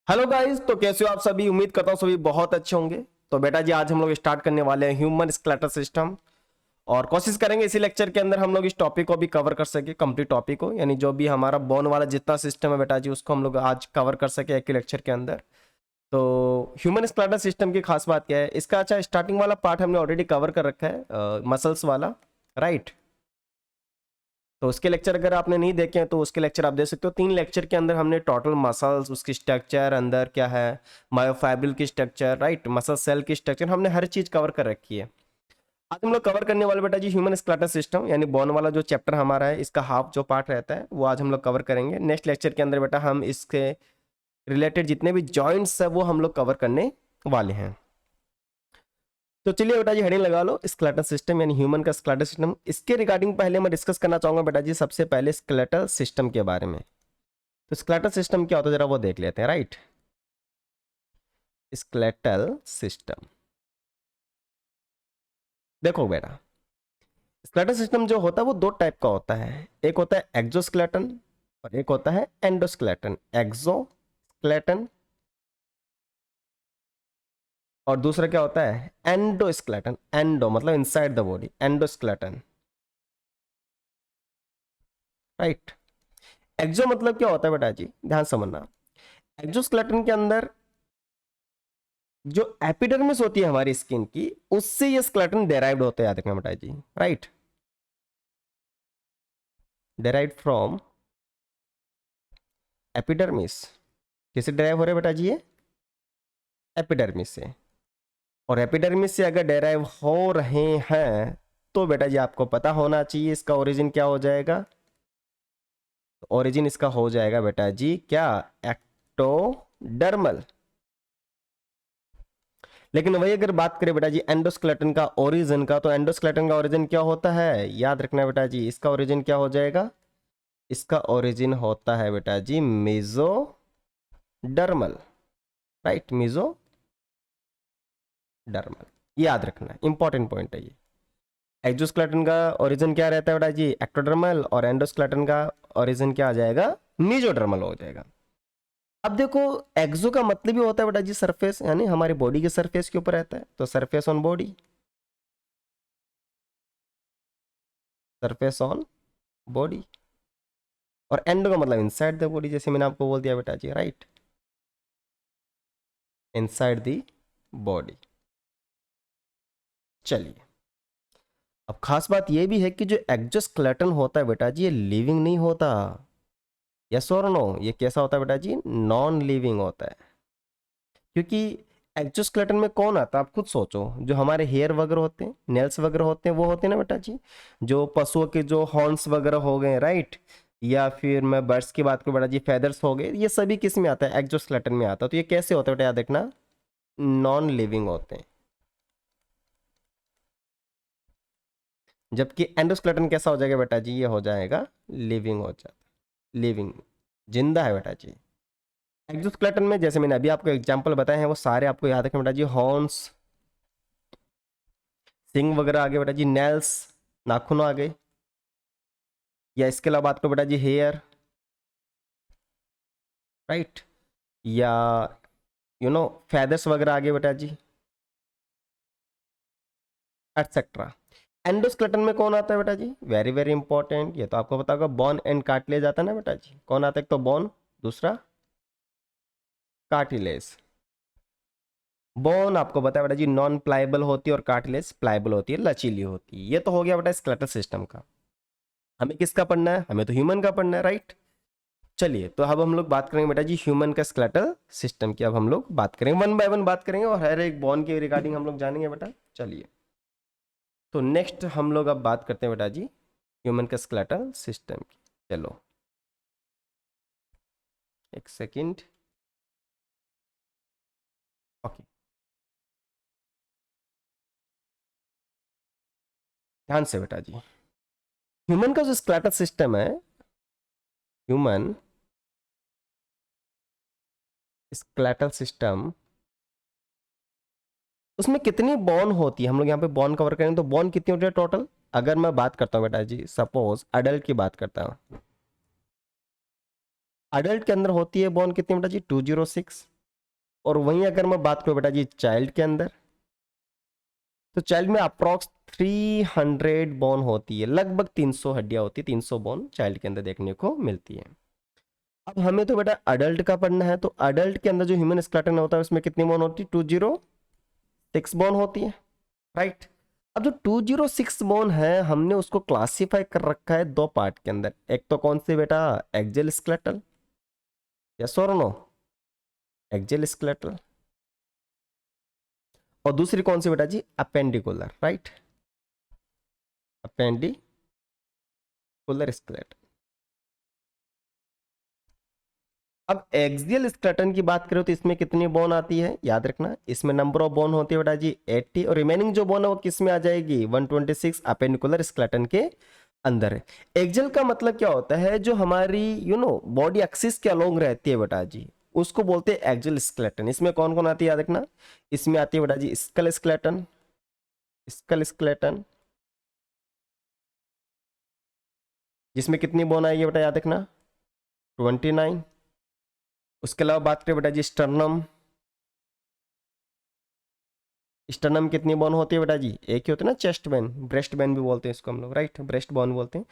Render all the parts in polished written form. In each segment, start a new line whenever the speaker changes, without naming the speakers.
Hello guys, तो कैसे हो आप सभी। उम्मीद करता हूँ सभी बहुत अच्छे होंगे। तो बेटा जी, आज हम लोग स्टार्ट करने वाले हैं ह्यूमन स्केलेटल सिस्टम। और कोशिश करेंगे इसी लेक्चर के अंदर हम लोग इस टॉपिक को भी कवर कर सके, कंप्लीट टॉपिक को, यानी जो भी हमारा बोन वाला जितना सिस्टम है बेटा जी, उसको हम लोग आज कवर कर सके एक ही लेक्चर के अंदर। तो ह्यूमन स्केलेटल सिस्टम की खास बात क्या है इसका। अच्छा, स्टार्टिंग वाला पार्ट हमने ऑलरेडी कवर कर रखा है, मसल्स वाला, राइट। तो उसके लेक्चर अगर आपने नहीं देखे हैं तो उसके लेक्चर आप देख सकते हो। 3 लेक्चर के अंदर हमने टोटल मसल्स, उसकी स्ट्रक्चर, अंदर क्या है, मायोफाइब्रिल की स्ट्रक्चर, राइट, मसल सेल की स्ट्रक्चर, हमने हर चीज कवर कर रखी है। आज हम लोग कवर करने वाले बेटा जी ह्यूमन स्केलेटल सिस्टम, यानी बोन वाला जो चैप्टर हमारा है, इसका हाफ जो पार्ट रहता है वो आज हम लोग कवर करेंगे। नेक्स्ट लेक्चर के अंदर बेटा हम इसके रिलेटेड जितने भी जॉइंट्स है वो हम लोग कवर करने वाले हैं। तो चलिए बेटा जी, हेडिंग लगा लो, स्केलेटल सिस्टम यानी ह्यूमन का स्केलेटल सिस्टम। इसके रिगार्डिंग पहले मैं डिस्कस करना चाहूंगा बेटा जी सबसे पहले स्केलेटल सिस्टम के बारे में। तो स्केलेटल सिस्टम क्या होता है जरा वो देख लेते हैं, राइट। स्केलेटल सिस्टम देखो बेटा, स्केलेटल सिस्टम जो होता है वो दो टाइप का होता है। एक होता है एक्सोस्केलेटन और एक होता है एंडोस्केलेटन। एक्सोस्केलेटन और दूसरा क्या होता है, एंडोस्केलेटन। एंडो मतलब inside the body, endoskeleton, right. Exo मतलब क्या होता है बेटा जी, ध्यान समझना। एक्सोस्केलेटन के अंदर जो एपिडर्मिस होती है हमारी स्किन की, उससे ये स्केलेटन डेराइव्ड होते हैं, याद रखना बेटा जी, राइट। Derived from epidermis. किससे डेराइव हो रहे हैं बेटा जी, ये एपिडर्मिस से। और एपिडर्मिस से अगर डेराइव हो रहे हैं तो बेटा जी आपको पता होना चाहिए इसका ओरिजिन क्या हो जाएगा। ओरिजिन इसका हो जाएगा बेटा जी क्या, एक्टोडर्मल। लेकिन वही अगर बात करें बेटा जी एंडोस्केलेटन का ओरिजिन का, तो एंडोस्केलेटन का ओरिजिन क्या होता है, याद रखना बेटा जी, इसका ओरिजिन क्या हो जाएगा। इसका ओरिजिन होता है बेटा जी मेसोडर्मल, राइट, मेसोडर्मल। याद रखना, इंपॉर्टेंट पॉइंट है ये। एक्सोस्केलेटन का ओरिजिन क्या रहता है बेटा जी, एक्टोडर्मल, और एंडोस्केलेटन का ओरिजिन क्या आ जाएगा, मेसोडर्मल हो जाएगा। अब देखो, एक्सो का मतलब ही होता है बेटा जी सरफेस, यानी हमारी बॉडी के सरफेस के ऊपर रहता है, तो surface on body, surface on body. और एंडो का मतलब इनसाइड द बॉडी, जैसे मैंने आपको बोल दिया बेटा जी, राइट, इनसाइड द बॉडी। चलिए, अब खास बात यह भी है कि जो एक्सोस्केलेटन होता है बेटा जी, ये लिविंग नहीं होता। यस और नो, ये कैसा होता है बेटा जी, नॉन लिविंग होता है। क्योंकि एक्सोस्केलेटन में कौन आता है आप खुद सोचो, जो हमारे हेयर वगैरह होते हैं, नेल्स वगैरह होते हैं, वो होते हैं ना बेटा जी। जो पशुओं के जो हॉर्न्स वगैरह हो गए, राइट, या फिर मैं बर्ड्स की बात करूं बेटा जी, फेदर्स हो गए, ये सभी किस में आता है, एक्सोस्केलेटन में आता है। तो ये कैसे होता है बेटा, याद रखना, नॉन लिविंग होते हैं। जबकि एंडोस्केलेटन कैसा हो जाएगा बेटा जी, ये हो जाएगा लिविंग हो जाता है, लिविंग, जिंदा है बेटा जी। एक्सोस्केलेटन में जैसे मैंने अभी आपको एग्जांपल बताए हैं वो सारे आपको याद रखना बेटा जी, हॉर्न्स, सिंग वगैरह आ गए बेटा जी, नेल्स, नाखून आ गए, या इसके अलावा बात करो बेटा जी हेयर, राइट, या फेदर्स वगैरह आ गए बेटा जी, एटसेट्रा। एंडोस्केलेटन में कौन आता है बेटा जी, वेरी वेरी इंपॉर्टेंट, ये तो आपको पता होगा, बोन एंड कार्टिलेज आता है ना बेटा जी। कौन आता है, एक तो बोन, दूसरा कार्टिलेज। बोन आपको पता है बेटा जी नॉन प्लाइबल होती है और कार्टिलेज प्लाइबल होती है, लचीली होती है। ये तो हो गया बेटा स्केलेटल सिस्टम का। हमें किसका पढ़ना है, हमें तो ह्यूमन का पढ़ना है, राइट। चलिए, तो अब हम लोग बात करेंगे बेटा जी ह्यूमन का स्केलेटल सिस्टम की। अब हम लोग बात करेंगे, वन बाय वन बात करेंगे, और हर एक बोन के रिगार्डिंग हम लोग जानेंगे बेटा। चलिए, तो नेक्स्ट हम लोग अब बात करते हैं बेटा जी ह्यूमन का स्केलेटल सिस्टम की। चलो, एक सेकेंड, ओके, ध्यान से बेटा जी। ह्यूमन का जो स्केलेटल सिस्टम है, ह्यूमन स्केलेटल सिस्टम, उसमें कितनी बॉन होती है, हम लोग यहाँ पे बॉन कवर करेंगे तो बॉन कितनी होती है टोटल। अगर मैं बात करता हूँ बेटा जी, सपोज अडल्ट की बात करता हूँ, अडल्ट के अंदर होती है बॉन कितनी बेटा जी, 206। और वहीं अगर मैं बात करूं बेटा जी चाइल्ड के अंदर, तो चाइल्ड में अप्रोक्स 300 बोन होती है, लगभग 300 हड्डियां होती है, 300 बोन चाइल्ड के अंदर देखने को मिलती है। अब हमें तो बेटा अडल्ट का पढ़ना है, तो अडल्ट के अंदर जो ह्यूमन स्केलेटन होता है उसमें कितनी बोन होती है? 206 बोन होती है, राइट। अब जो 206 बोन है हमने उसको क्लासिफाई कर रखा है दो पार्ट के अंदर। एक तो कौन सी बेटा? एक्जेल स्केलेटल, यस और नो? Axial skeletal. और दूसरी कौन सी बेटा जी? Appendicular, right, appendicular skeleton. अब एक्सियल स्केलेटन की बात करें तो इसमें कितनी बोन आती है? याद रखना, इसमें नंबर ऑफ बोन होती है बेटा जी 80, और रिमेनिंग जो बोन है वो किस में आ जाएगी? 126 अपेंडिकुलर स्केलेटन के अंदर है। एक्सियल का मतलब क्या होता है? जो हमारी बॉडी एक्सिस के अलोंग रहती है बेटा जी, उसको बोलते हैं एक्सियल स्केलेटन। इसमें कौन कौन आती है याद रखना, इसमें आती है बेटा जी स्कल स्केलेटन, स्कल स्केलेटन, जिसमें कितनी बोन आएगी बेटा याद रखना? 29। उसके अलावा बात करें बेटा जी स्टर्नम, स्टर्नम कितनी बोन होती है बेटा जी? एक ही होती है ना, चेस्ट बोन, ब्रेस्ट बोन भी बोलते हैं इसको हम लोग, राइट, ब्रेस्ट बोन बोलते हैं।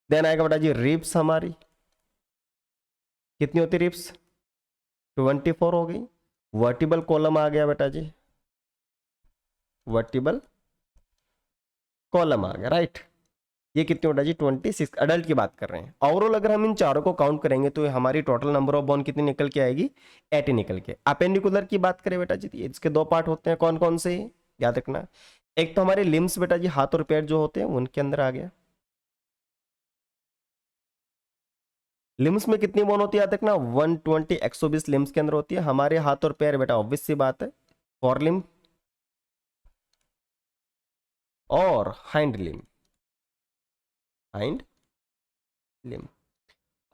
देन आएगा बेटा जी रिब्स, हमारी कितनी होती है रिब्स? 24 हो गई। वर्टिबल कॉलम आ गया बेटा जी, वर्टिबल कॉलम आ गया, राइट। ये कितनी बेटा जी? 26। अडल्ट की बात कर रहे हैं। ओवरऑल अगर हम इन चारों को काउंट करेंगे तो हमारी टोटल नंबर ऑफ बोन कितनी निकल के आएगी? 80 निकल के। अपेंडिकुलर की बात करें बेटा जी, इसके दो पार्ट होते हैं, कौन कौन से? याद रखना, एक तो हमारे लिम्स बेटा जी, हाथ और पैर जो होते हैं उनके अंदर आ गया। लिम्स में कितनी बोन होती है याद रखना? 120, 120 लिम्स के अंदर होती है। हमारे हाथ और पैर बेटा ऑब्वियस सी बात है, फॉर लिम और हाइंड लिम, हाइंड लिम।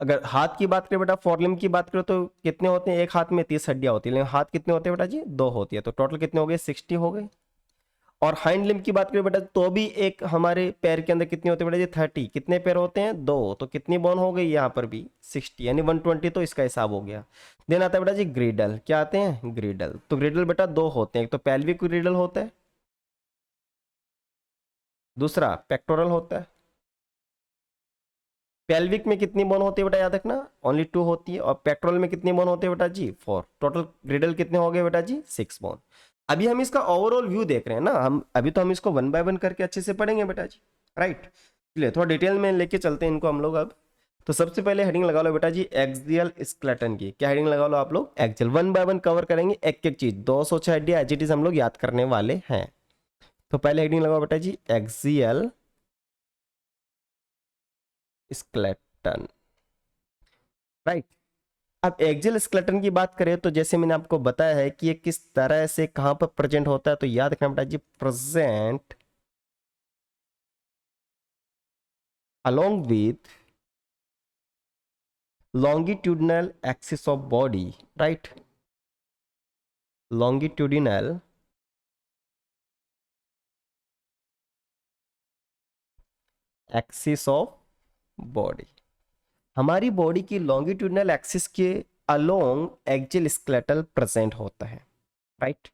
अगर हाथ की बात करें बेटा, फॉरलिम की बात करें तो कितने होते हैं? एक हाथ में 30 हड्डियां होती है, लेकिन हाथ कितने होते हैं बेटा जी? दो होती है, तो टोटल कितने हो गए? 60 हो गए। और हाइंड लिम की बात करें बेटा तो भी एक हमारे पैर के अंदर कितने होते हैं बेटा जी? 30। कितने पैर होते हैं? दो, तो कितनी बोन हो गई यहाँ पर भी? 60, यानी 120, तो इसका हिसाब हो गया। देन आता है बेटा जी ग्रीडल। क्या आते हैं? ग्रीडल। तो ग्रीडल बेटा दो होते हैं, एक तो पेल्विक ग्रीडल होता है, दूसरा पेक्टोरल होता है। पेल्विक में कितनी बोन होती है बेटा याद रखना? ओनली 2 होती है। और पेट्रोल में कितनी बोन होती है बेटा जी? 4। टोटल ग्रिडल कितने हो गए बेटा जी? 6 बोन। अभी हम इसका ओवरऑल व्यू देख रहे हैं ना, हम अभी तो हम इसको वन बाय वन करके अच्छे से पढ़ेंगे बेटा जी, राइट। चलिए थोड़ा डिटेल में लेके चलते हैं इनको हम लोग अब। तो सबसे पहले हेडिंग लगा लो बेटा जी एक्सियल स्केलेटन की। क्या हेडिंग लगा लो आप लोग? Axial. One by one cover करेंगे एक एक चीज, 206 हड्डियां एज इट इज हम लोग याद करने वाले हैं। तो पहले हेडिंग लगाओ बेटा जी एक्सियल स्केलेटन, राइट। अब एक्सियल स्केलेटन की बात करें तो जैसे मैंने आपको बताया है कि ये किस तरह से कहां पर प्रेजेंट होता है, तो याद रखना बेटा जी present along with longitudinal axis of body, right, longitudinal axis of body. हमारी बॉडी की लॉन्गिट्यूडिनल एक्सिस के अलोंग एक्सियल स्केलेटल प्रेजेंट होता है, राइट।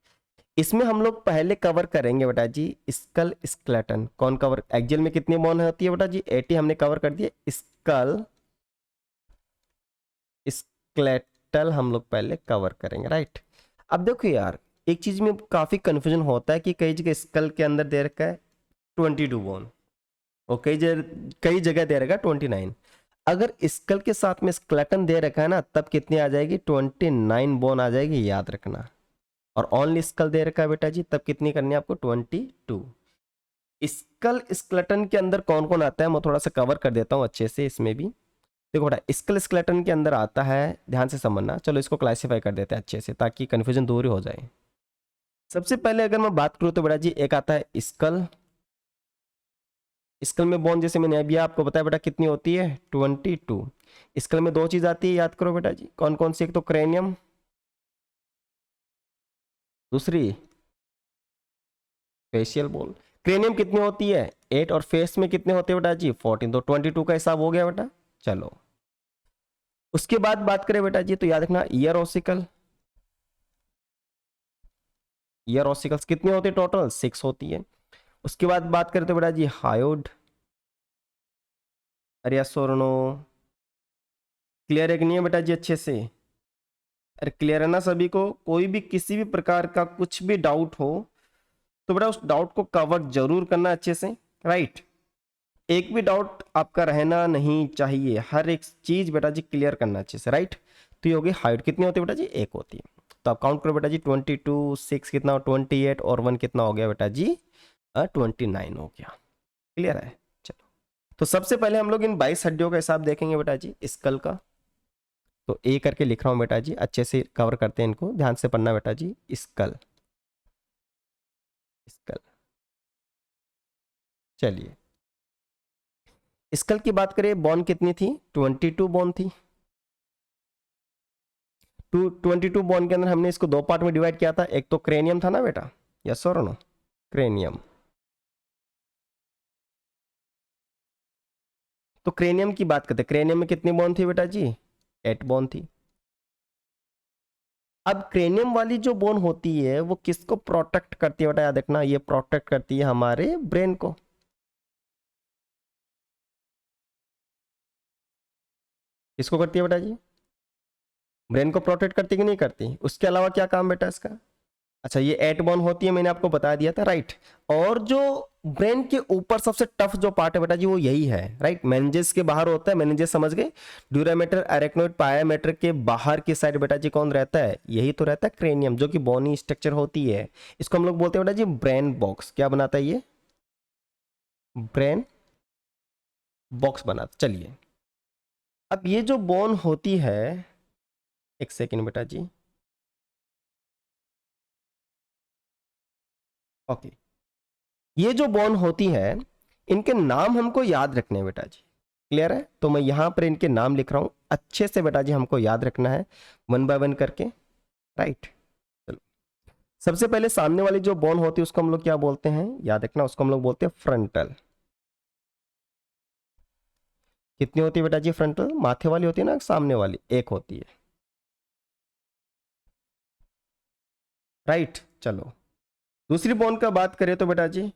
इसमें हम लोग पहले कवर करेंगे बेटा जी स्कल स्केलेटन। कौन कवर? एक्सियल में कितनी बोन होती है बेटा जी? 80 हमने कवर कर दिए। स्कल स्केलेटल हम लोग पहले कवर करेंगे, राइट। अब देखो यार, एक चीज में काफी कंफ्यूजन होता है कि कई जगह स्कल के अंदर दे रखा है 22 बोन और कई जगह दे रखा है 29। अगर स्कल के साथ में स्केलेटन दे रखा है ना, तब कितनी आ जाएगी? 29 बोन आ जाएगी, याद रखना। और ओनली स्कल दे रखा है बेटा जी, तब कितनी करनी है आपको? 22। स्कल स्केलेटन के अंदर कौन कौन आता है मैं थोड़ा सा कवर कर देता हूँ अच्छे से। इसमें भी देखो बेटा स्कल स्केलेटन के अंदर आता है, ध्यान से समझना। चलो इसको क्लासिफाई कर देते हैं अच्छे से ताकि कंफ्यूजन दूर हो जाए। सबसे पहले अगर मैं बात करूँ तो बेटा जी एक आता है स्कल। स्कल में बोन जैसे मैंने अभी आपको बताया बेटा कितनी होती है? 22। स्कल में दो चीज आती है, याद करो बेटा जी, कौन कौन सी? एक तो क्रेनियम, दूसरी फेशियल बोन। क्रेनियम कितनी होती है? 8, और फेस में कितने होते हैं बेटा जी? 14। तो 22 का हिसाब हो गया बेटा। चलो उसके बाद बात करें बेटा जी तो याद रखना ईयर ओसिकल, ईयर ऑसिकल्स कितनी होती है टोटल? 6 होती है। उसके बाद बात करें तो बेटा जी हायोड, अरे यस और नो? क्लियर है कि नहीं है बेटा जी अच्छे से? अरे क्लियर है ना सभी को? कोई भी किसी भी प्रकार का कुछ भी डाउट हो तो बेटा उस डाउट को कवर जरूर करना अच्छे से, राइट। एक भी डाउट आपका रहना नहीं चाहिए, हर एक चीज बेटा जी क्लियर करना अच्छे से, राइट। तो ये होगी हाइट, कितनी होती है बेटा जी? 1 होती है। तो आप काउंट करो बेटा जी, 22, 6 कितना, 28 और 1 कितना हो गया बेटा जी? 29 हो गया। क्लियर है? चलो, तो सबसे पहले हम लोग इन 22 हड्डियों का हिसाब देखेंगे बेटा जी, स्कल का। तो ए करके लिख रहा हूं बेटा जी, अच्छे से कवर करते हैं इनको, ध्यान से पढ़ना बेटा जी। Skull, skull. चलिए, स्कल की बात करें, बोन कितनी थी? 22 बोन थी। 22 बोन के अंदर हमने इसको 2 पार्ट में डिवाइड किया था। एक तो क्रेनियम था ना बेटा, यस और नो? क्रेनियम। तो क्रेनियम की बात करते हैं, क्रेनियम में कितनी बोन थी बेटा जी? 8 बोन थी। अब क्रेनियम वाली जो बोन होती है वो किसको प्रोटेक्ट करती है बेटा? याद रखना, ये प्रोटेक्ट करती है हमारे ब्रेन को। किसको करती है बेटा जी? ब्रेन को प्रोटेक्ट करती है कि नहीं करती? उसके अलावा क्या काम बेटा इसका? अच्छा, ये एट बोन होती है, मैंने आपको बता दिया था, राइट। और जो ब्रेन के ऊपर सबसे टफ जो पार्ट है बेटा जी वो यही है, राइट। मेनिंजेस के बाहर होता है, मेनिंजेस समझ गए? ड्यूरामेटर, अरेक्नोइड, पायामेटर के बाहर की साइड बेटा जी कौन रहता है? यही तो रहता है क्रेनियम, जो कि बोनी स्ट्रक्चर होती है। इसको हम लोग बोलते हैं बेटा जी ब्रेन बॉक्स। क्या बनाता है ये? ब्रेन बॉक्स बनाता। चलिए, अब ये जो बोन होती है, एक सेकेंड बेटा जी, ओके। ये जो बोन होती है, इनके नाम हमको याद रखने हैं बेटा जी। क्लियर है? तो मैं यहां पर इनके नाम लिख रहा हूं, अच्छे से बेटा जी हमको याद रखना है, 1 बाय 1 करके, राइट। चलो, सबसे पहले सामने वाली जो बोन होती है उसको हम लोग क्या बोलते हैं? याद रखना, उसको हम लोग बोलते हैं फ्रंटल। कितनी होती है बेटा जी फ्रंटल? माथे वाली होती है ना, सामने वाली? 1 होती है, राइट। चलो, दूसरी बोन का बात करें तो बेटा जी,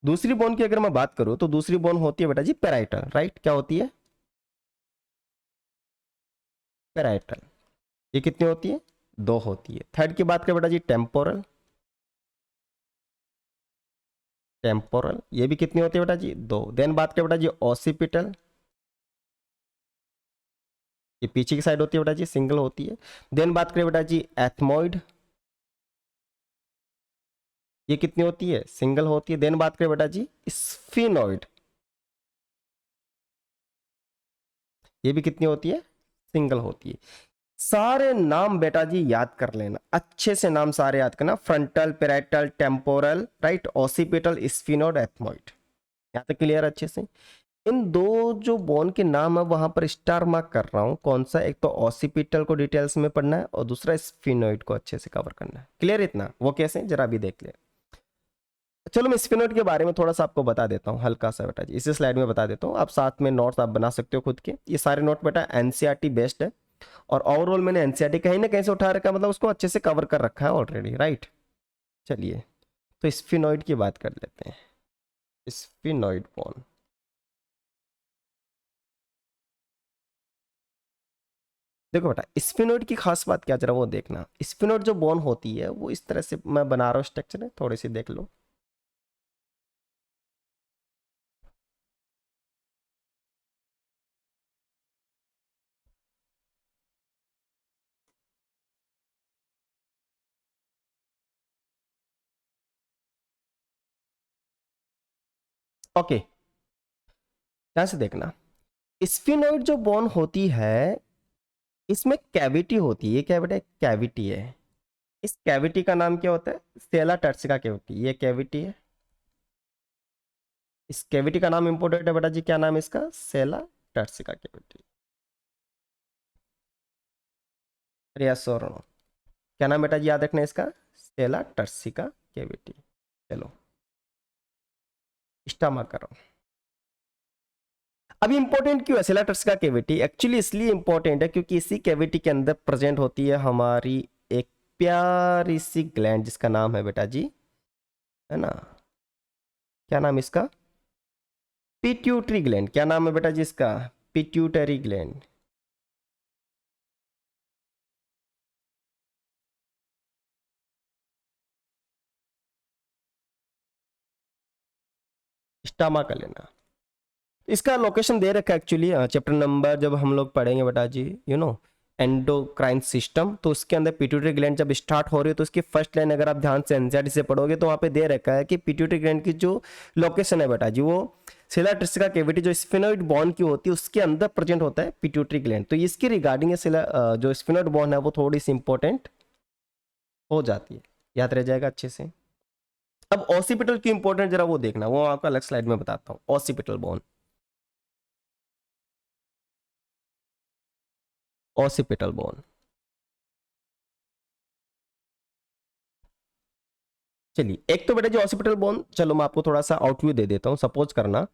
दूसरी बोन की अगर मैं बात करूं तो दूसरी बोन होती है बेटा जी पेराइटल, राइट। क्या होती है? पेराइटल। ये कितनी होती है? 2 होती है। थर्ड की बात करें बेटा जी, टेम्पोरल। टेम्पोरल, ये भी कितनी होती है बेटा जी? 2। देन बात करें बेटा जी ऑसिपिटल, ये पीछे की साइड होती है बेटा जी, सिंगल होती है। देन बात करें बेटा जी एथमोइड, ये कितनी होती है? सिंगल होती है। देन बात करें बेटा जी स्फिनोइड, ये भी कितनी होती है? सिंगल होती है। सारे नाम बेटा जी याद कर लेना, अच्छे से नाम सारे याद करना, frontal, parietal, temporal, right, occipital, sphenoid, ethmoid. यहाँ तक क्लियर अच्छे से? इन दो जो बोन के नाम है वहां पर स्टार मार्क कर रहा हूं, कौन सा? एक तो ऑसिपिटल को डिटेल्स में पढ़ना है और दूसरा स्फिनोइड को अच्छे से कवर करना है। क्लियर इतना? वो कैसे, जरा भी देख ले। चलो, मैं स्फिनोइड के बारे में थोड़ा सा आपको बता देता हूँ, हल्का सा बेटा जी, इसी स्लाइड में बता देता हूँ। आप साथ में नोट्स आप बना सकते हो खुद के। ये सारे नोट बेटा एनसीईआरटी बेस्ड है, और ओवरऑल मैंने एनसीईआरटी कहीं ना कहीं से उठा रखा है, मतलब उसको अच्छे से कवर कर रखा है ऑलरेडी, राइट। चलिए, तो स्फिनोइड की बात कर लेते हैं। स्फिनोइड बोन, देखो बेटा, स्फिनोइड की खास बात क्या, जरा वो देखना। स्फिनोइड जो बोन होती है वो इस तरह से मैं बना रहा हूँ, स्ट्रक्चर है, थोड़ी सी देख लो। ओके, ध्यान से देखना। स्फिनोइड जो बोन होती है, इसमें कैविटी होती है। ये क्या बेटा? कैविटी है। इस कैविटी का नाम क्या होता है? सेला टर्सिका कैविटी, ये कैविटी है। इस कैविटी का नाम इंपोर्टेंट है बेटा जी, क्या नाम है इसका? सेला टर्सिका कैविटी। अरे यस और नो? क्या नाम बेटा जी याद रखना है इसका? सेला टर्सिका कैविटी। चलो, स्टमक करो। अभी इंपॉर्टेंट क्यों है सिलेटर्स का कैविटी? एक्चुअली इसलिए इंपॉर्टेंट है क्योंकि इसी कैविटी के अंदर प्रेजेंट होती है हमारी एक प्यारी सी ग्लैंड जिसका नाम है बेटा जी, है ना, क्या नाम इसका? Pituitary gland. क्या नाम है बेटा जी इसका? Pituitary gland. स्टामा का लेना। इसका लोकेशन दे रखा है एक्चुअली चैप्टर नंबर जब हम लोग पढ़ेंगे बेटा जी, एंडोक्राइन सिस्टम, तो उसके अंदर पिट्यूटरी ग्लैंड जब स्टार्ट हो रही है तो उसकी फर्स्ट लाइन अगर आप ध्यान से एनसीईआरटी से पढ़ोगे तो वहाँ पे दे रखा है कि पिट्यूटरी ग्लैंड की जो लोकेशन है बेटा जी, वो सिलाट्रिस्टिका कैविटी जो स्फिनोइड बॉन की होती है उसके अंदर प्रेजेंट होता है पिट्यूटरी ग्लैंड। तो इसकी रिगार्डिंग जो स्फिनोइड बॉन है वो थोड़ी सी इंपॉर्टेंट हो जाती है, याद रह जाएगा अच्छे से। अब ऑसिपिटल क्यों इंपॉर्टेंट जरा वो देखना, वो आपको अलग स्लाइड में बताता हूँ। ऑसिपिटल बॉन, ऑसिपिटल बॉन, चलिए एक तो बेटा जी हॉस्पिटल बोन, चलो मैं आपको थोड़ा सा आउटव्यू दे देता हूँ। सपोज करना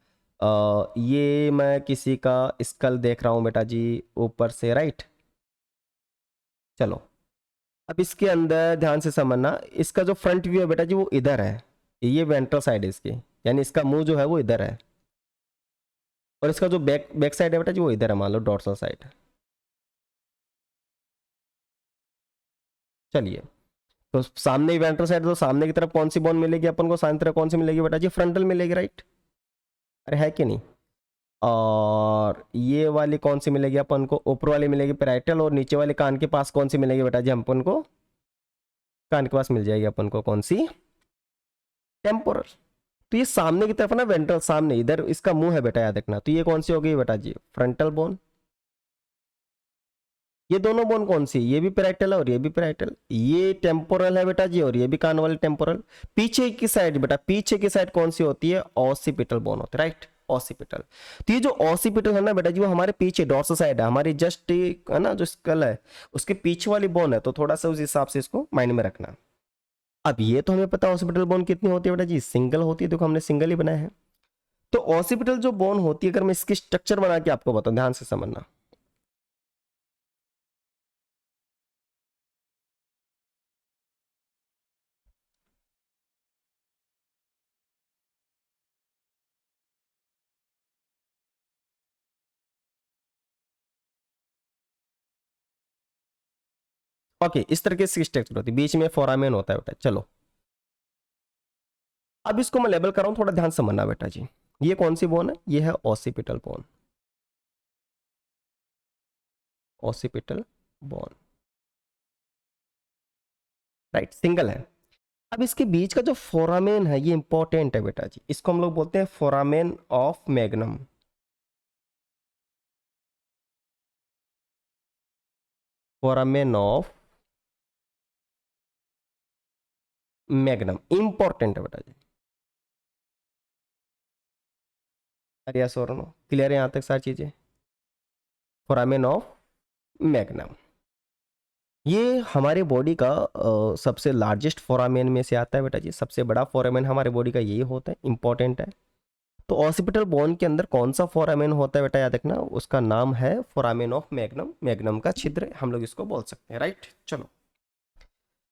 ये मैं किसी का स्कल देख रहा हूँ बेटा जी ऊपर से, राइट। चलो अब इसके अंदर ध्यान से समझना, इसका जो फ्रंट व्यू है बेटा जी वो इधर है, ये वेंट्रल साइड है इसकी, यानी इसका मुंह जो है वो इधर है, और इसका जो बैक बैक साइड है बेटा जी वो इधर है, मान लो डॉर्सल साइड। चलिए, तो सामने वेंट्रल साइड, तो सामने की तरफ कौन सी बोन मिलेगी अपन को? सामने तरफ कौन सी मिलेगी बेटा जी? फ्रंटल मिलेगी, राइट। अरे है कि नहीं? और ये वाली कौन सी मिलेगी अपन को? ऊपर वाली मिलेगी पैराइटल, और नीचे वाले कान के पास कौन सी मिलेगी बेटा जी अपन को? कान के पास मिल जाएगी अपन को कौन सी? टेम्पोरल। तो ये सामने की तरफ ना वेंट्रल, सामने इधर इसका मुंह है बेटा, याद रखना। तो ये कौन सी हो गई बेटा जी? Frontal bone. ये दोनों बोन कौन सी? ये भी पैराइटल है और ये भी पैराइटल। ये टेम्पोरल है बेटा जी, और ये भी कान वाले टेम्पोरल। पीछे की साइड बेटा, पीछे की साइड कौन सी होती है? ऑसिपिटल बोन होती है, राइट। ऑसिपिटल। तो ये जो ऑसिपिटल है ना बेटा जी वो हमारे पीछे डॉर्सल साइड है, हमारी जस्ट है ना जो स्कल है उसके पीछे वाली बोन है, तो थोड़ा सा उस हिसाब से इसको माइंड में रखना। अब ये तो हमें पता है ऑसिपिटल बोन कितनी होती है बेटा जी? सिंगल होती है, देखो हमने सिंगल ही बनाया है। तो ऑसिपिटल जो बोन होती है, अगर मैं इसकी स्ट्रक्चर बना के आपको बताऊं, ध्यान से समझना। ओके, इस तरीके से स्ट्रक्चर होती है, बीच में फोरामेन होता है बेटा। चलो अब इसको मैं लेबल कर रहा हूं, थोड़ा ध्यान से समझना बेटा जी। ये कौन सी बोन है? ये है occipital bone, occipital bone, right, single है। अब इसके बीच का जो फोरामेन है ये इंपॉर्टेंट है बेटा जी, इसको हम लोग बोलते हैं foramen of magnum. Foramen of magnum important है बेटा जी। अरे यस और नो, क्लियर है यहां तक सारी चीजें? फोरामेन ऑफ मैग्नम, ये हमारे बॉडी का सबसे लार्जेस्ट फोरामेन में से आता है बेटा जी। सबसे बड़ा फोरामेन हमारे बॉडी का यही होता है, इंपॉर्टेंट है। तो ऑसिपिटल बोन के अंदर कौन सा फोरामेन होता है बेटा, याद रखना, उसका नाम है फोरामेन ऑफ मैग्नम। मैग्नम का छिद्र हम लोग इसको बोल सकते हैं, राइट। चलो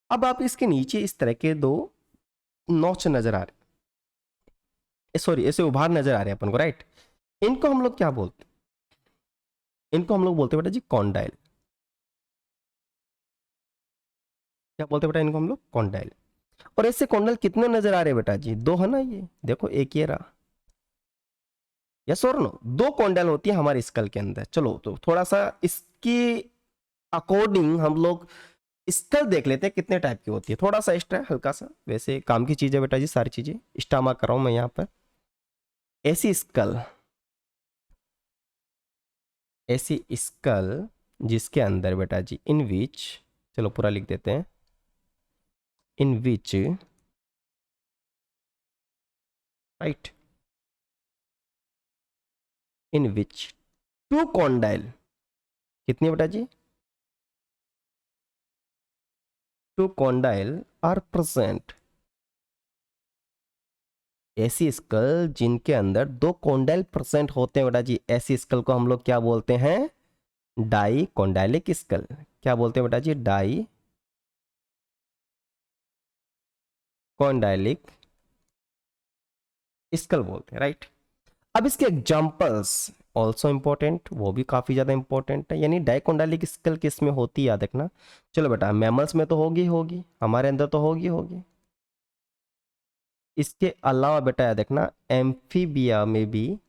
अब आप इसके नीचे इस तरह के दो नॉच नजर आ रहे, सॉरी ऐसे उभार नजर आ रहे हैं अपन को, राइट। इनको हम लोग क्या बोलते हैं? इनको हम लोग बोलते हैं बेटा जी कॉन्डाइल। क्या बोलते हैं बेटा इनको हम लोग? कॉन्डाइल। और ऐसे कॉन्डाइल कितने नजर आ रहे हैं बेटा जी? दो है ना, ये देखो एक ये रहा, यस और नो, दो कॉन्डाइल होती है हमारे स्कल के अंदर। चलो तो थोड़ा सा इसकी अकॉर्डिंग हम लोग स्कल देख लेते हैं कितने टाइप की होती है। थोड़ा सा एक्स्ट्रा हल्का सा, वैसे काम की चीज है बेटा जी, सारी चीजें स्टामा कर रहा हूं मैं यहाँ पर। ऐसी स्कल, ऐसी स्कल जिसके अंदर बेटा जी इन विच, चलो पूरा लिख देते हैं, in which, right, in which two condyle, कितनी बेटा जी? टू कॉन्डाइल आर प्रेजेंट, ऐसी स्कल जिनके अंदर दो कॉन्डाइल प्रेजेंट होते हैं बेटा जी, ऐसी स्कल को हम लोग क्या बोलते हैं? Dicondylic skull. क्या बोलते हैं बेटा जी? डाई कॉन्डाइलिक स्कल बोलते हैं, राइट। अब इसके एग्जांपल्स ऑल्सो इंपॉर्टेंट, वो भी काफी ज्यादा इंपॉर्टेंट है। यानी डाइकोंडाइलिक स्कल किस में होती है, याद रखना। चलो बेटा, मैमल्स में तो होगी होगी, हमारे अंदर तो होगी होगी। इसके अलावा बेटा याद रखना, एम्फीबिया में भी,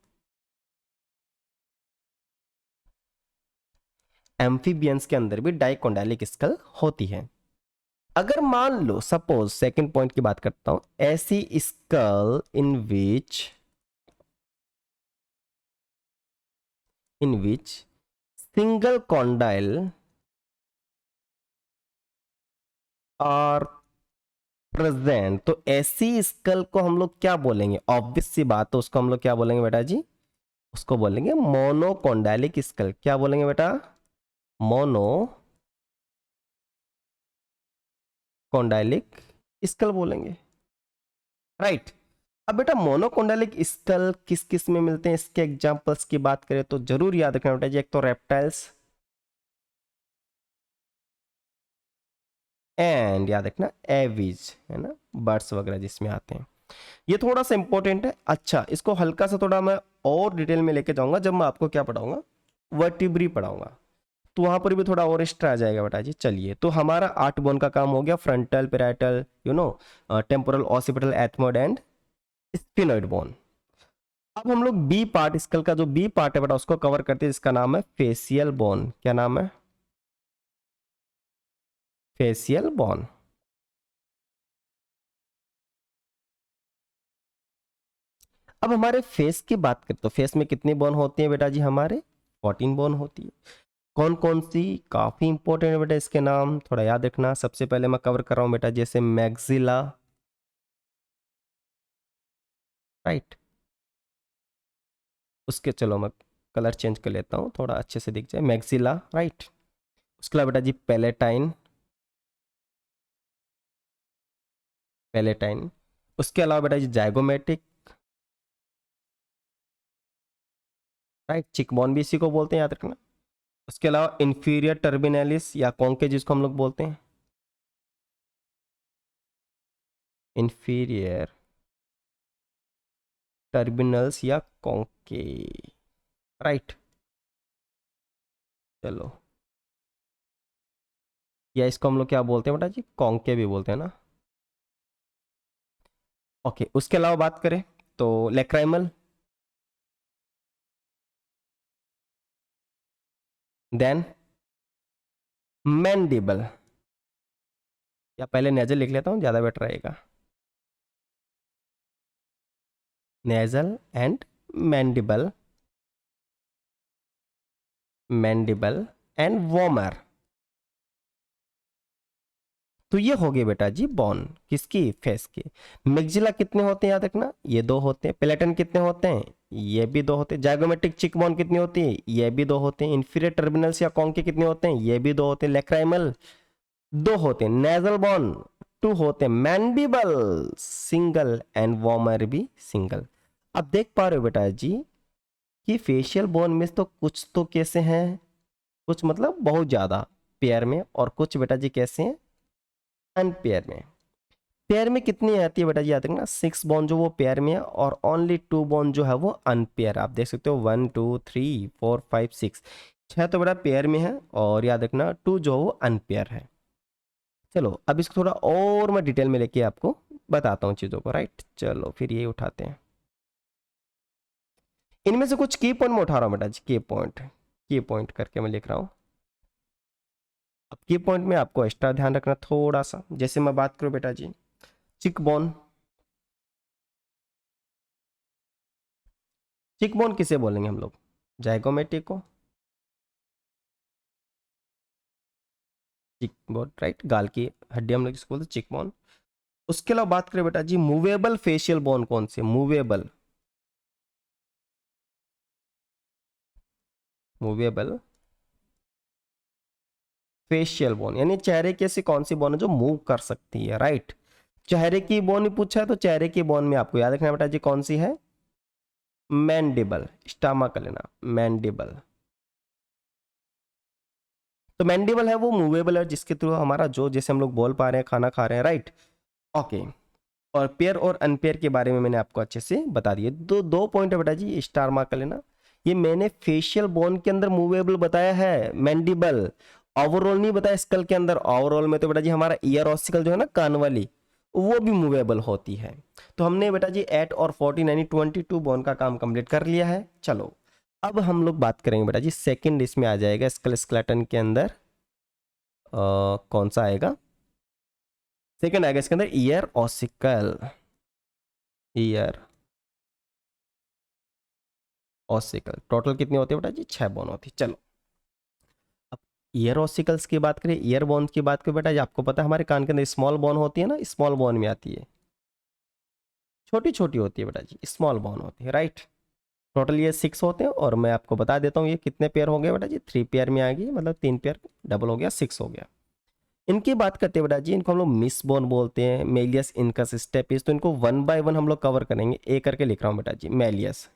एम्फीबियंस के अंदर भी डाइकोंडाइलिक स्कल होती है। अगर मान लो सपोज, सेकंड पॉइंट की बात करता हूं, ऐसी skull in which single condyle are present, तो ऐसी स्कल को हम लोग क्या बोलेंगे? ऑब्वियस सी बात, तो उसको हम लोग क्या बोलेंगे बेटा जी? उसको बोलेंगे मोनोकोंडाइलिक स्कल। क्या बोलेंगे बेटा? मोनोकोंडाइलिक स्कल बोलेंगे, राइट। अब बेटा मोनोकोंडाइलिक स्कल किस किस में मिलते हैं, इसके एग्जांपल्स की बात करें तो जरूर याद रखना बेटा जी, एक तो रेप्टाइल्स एंड याद रखना एविज, है ना, बर्ड्स वगैरह जिसमें आते हैं। ये थोड़ा सा इंपॉर्टेंट है। अच्छा, इसको हल्का सा थोड़ा मैं और डिटेल में लेके जाऊंगा जब मैं आपको क्या पढ़ाऊंगा, वर्टिब्री पढ़ाऊंगा, तो वहां पर भी थोड़ा और एक्स्ट्रा आ जाएगा बेटा जी। चलिए, तो हमारा 8 बोन का काम हो गया, frontal, parietal, temporal, occipital, ethmoid and sphenoid bone. अब हम लोग बी पार्ट, स्कल का जो बी पार्ट है बेटा, उसको कवर करते हैं, जिसका नाम है फेसियल बोन। क्या नाम है? Facial bone. अब हमारे फेस की बात करें तो फेस में कितनी बोन होती है बेटा जी? हमारे 14 बोन होती है। कौन कौन सी? काफी इंपॉर्टेंट है बेटा, इसके नाम थोड़ा याद रखना। सबसे पहले मैं कवर कर रहा हूं बेटा, जैसे मैक्सिला, राइट। उसके, चलो मैं कलर चेंज कर लेता हूँ थोड़ा अच्छे से दिख जाए, मैक्सिला, राइट। उसके अलावा बेटा जी पैलेटाइन, पैलेटाइन। उसके अलावा बेटा जी जाइगोमेटिक, राइट। चिकबोन भी इसी को बोलते हैं, याद रखना। उसके अलावा इंफीरियर टर्बिनलिस या कॉन्के, जिसको हम लोग बोलते हैं इंफीरियर टर्बिनल्स या कॉन्के, राइट। चलो, या इसको हम लोग क्या बोलते हैं बेटा जी? कॉन्के भी बोलते हैं ना। ओके, उसके अलावा बात करें तो लेक्राइमल, देन मैंडिबल, या पहले नेजल लिख लेता हूं, ज्यादा बेटर रहेगा। Nasal and mandible, mandible and vomer. तो ये हो गए बेटा जी बॉन, किसकी? फेस की। मिक्जिला कितने होते हैं, याद रखना, ये 2 होते हैं। पेलेटन कितने होते हैं? ये भी 2 होते हैं। जाइगोमेट्रिक चिक बॉन कितनी होती है? ये भी 2 होते हैं। इंफीरियर टर्मिनल्स या कॉन्के कितने होते हैं? ये भी 2 होते हैं। लेक्राइमल 2 होते हैं। नेजल बॉन 2 होते हैं। मैंडिबल सिंगल एंड वॉमर भी सिंगल। अब देख पा रहे हो बेटा जी कि फेशियल बोन में कुछ तो कैसे हैं, कुछ मतलब बहुत ज्यादा पेयर में, और कुछ बेटा जी कैसे हैं? अनपेयर में। पेयर में कितनी आती है बेटा जी, याद रखना 6 बॉन्ड जो वो पेयर में है, और ओनली 2 बॉन्ड जो है वो अनपेयर। आप देख सकते हो 1 2 3 4 5 6, 6 तो बेटा पेयर में है, और याद रखना 2 जो वो अनपेयर है। चलो, अब इसको थोड़ा और मैं डिटेल में लेके आपको बताता हूँ चीज़ों को, राइट। चलो फिर ये उठाते हैं। इनमें से कुछ की पॉइंट मैं उठा रहा हूँ बेटा जी, की पॉइंट करके मैं लिख रहा हूँ। अब की पॉइंट में आपको एक्स्ट्रा ध्यान रखना थोड़ा सा। जैसे मैं बात करूँ बेटा जी, चिक बोन, चिक बोन किसे बोलेंगे हम लोग? जाइगोमेटिक को, चिक बोन, राइट। गाल की हड्डी हम लोग जिसको बोलते हैं चिक बोन। उसके अलावा बात करें बेटा जी मूवेबल फेशियल बोन, कौन से? मूवेबल, मूवेबल फेशियल बोन, यानी चेहरे की ऐसी कौन सी बोन है जो मूव कर सकती है, राइट। चेहरे की बोन ही पूछा है, तो चेहरे की बोन में आपको याद रखना बेटा जी कौन सी है, मैंडिबल, स्टामा कर लेना, मैंडिबल। तो मैंडिबल है वो मूवेबल है जिसके थ्रू हमारा जो, जैसे हम लोग बोल पा रहे हैं, खाना खा रहे हैं, राइट। ओके। और पेयर और अनपेयर के बारे में मैंने आपको अच्छे से बता दिए। दो पॉइंट है बेटा जी, स्टार मार्क कर लेना। ये मैंने फेशियल बोन के अंदर मूवेबल बताया है, मैंडिबल। ओवरऑल नहीं बताया स्कल के अंदर। ओवरऑल में तो बेटा जी हमारा ईयर ऑसिकल जो है ना, कान वाली, वो भी मूवेबल होती है। तो हमने बेटा जी 8 और 14 यानी 22 बोन का काम कंप्लीट कर लिया है। चलो अब हम लोग बात करेंगे बेटा जी सेकंड, इसमें आ जाएगा स्कल स्केलेटन के अंदर कौन सा आएगा, सेकंड आएगा इसके अंदर year ossicle, year ossicle. Total कितनी होती है बेटा जी, 6 बोन होती है। चलो अब ईयर ऑसिकल्स की बात करें, ईयर बोन की बात करें बेटा जी, आपको पता है हमारे कान के अंदर स्मॉल बोन होती है ना, स्मॉल बोन में आती है, छोटी छोटी होती है बेटा जी, स्मॉल बोन होती है, राइट। टोटल ये 6 होते हैं, और मैं आपको बता देता हूँ ये कितने पेयर हो गए बेटा जी, 3 पेयर में आ गई, मतलब 3 पेयर डबल हो गया, 6 हो गया। इनकी बात करते हैं बेटा जी, इनको हम लोग मिस बोन बोलते हैं, मेलियस, इनकस, स्टेपिस। तो इनको वन बाय वन हम लोग कवर करेंगे, एक करके लिख रहा हूँ बेटा जी। मेलियस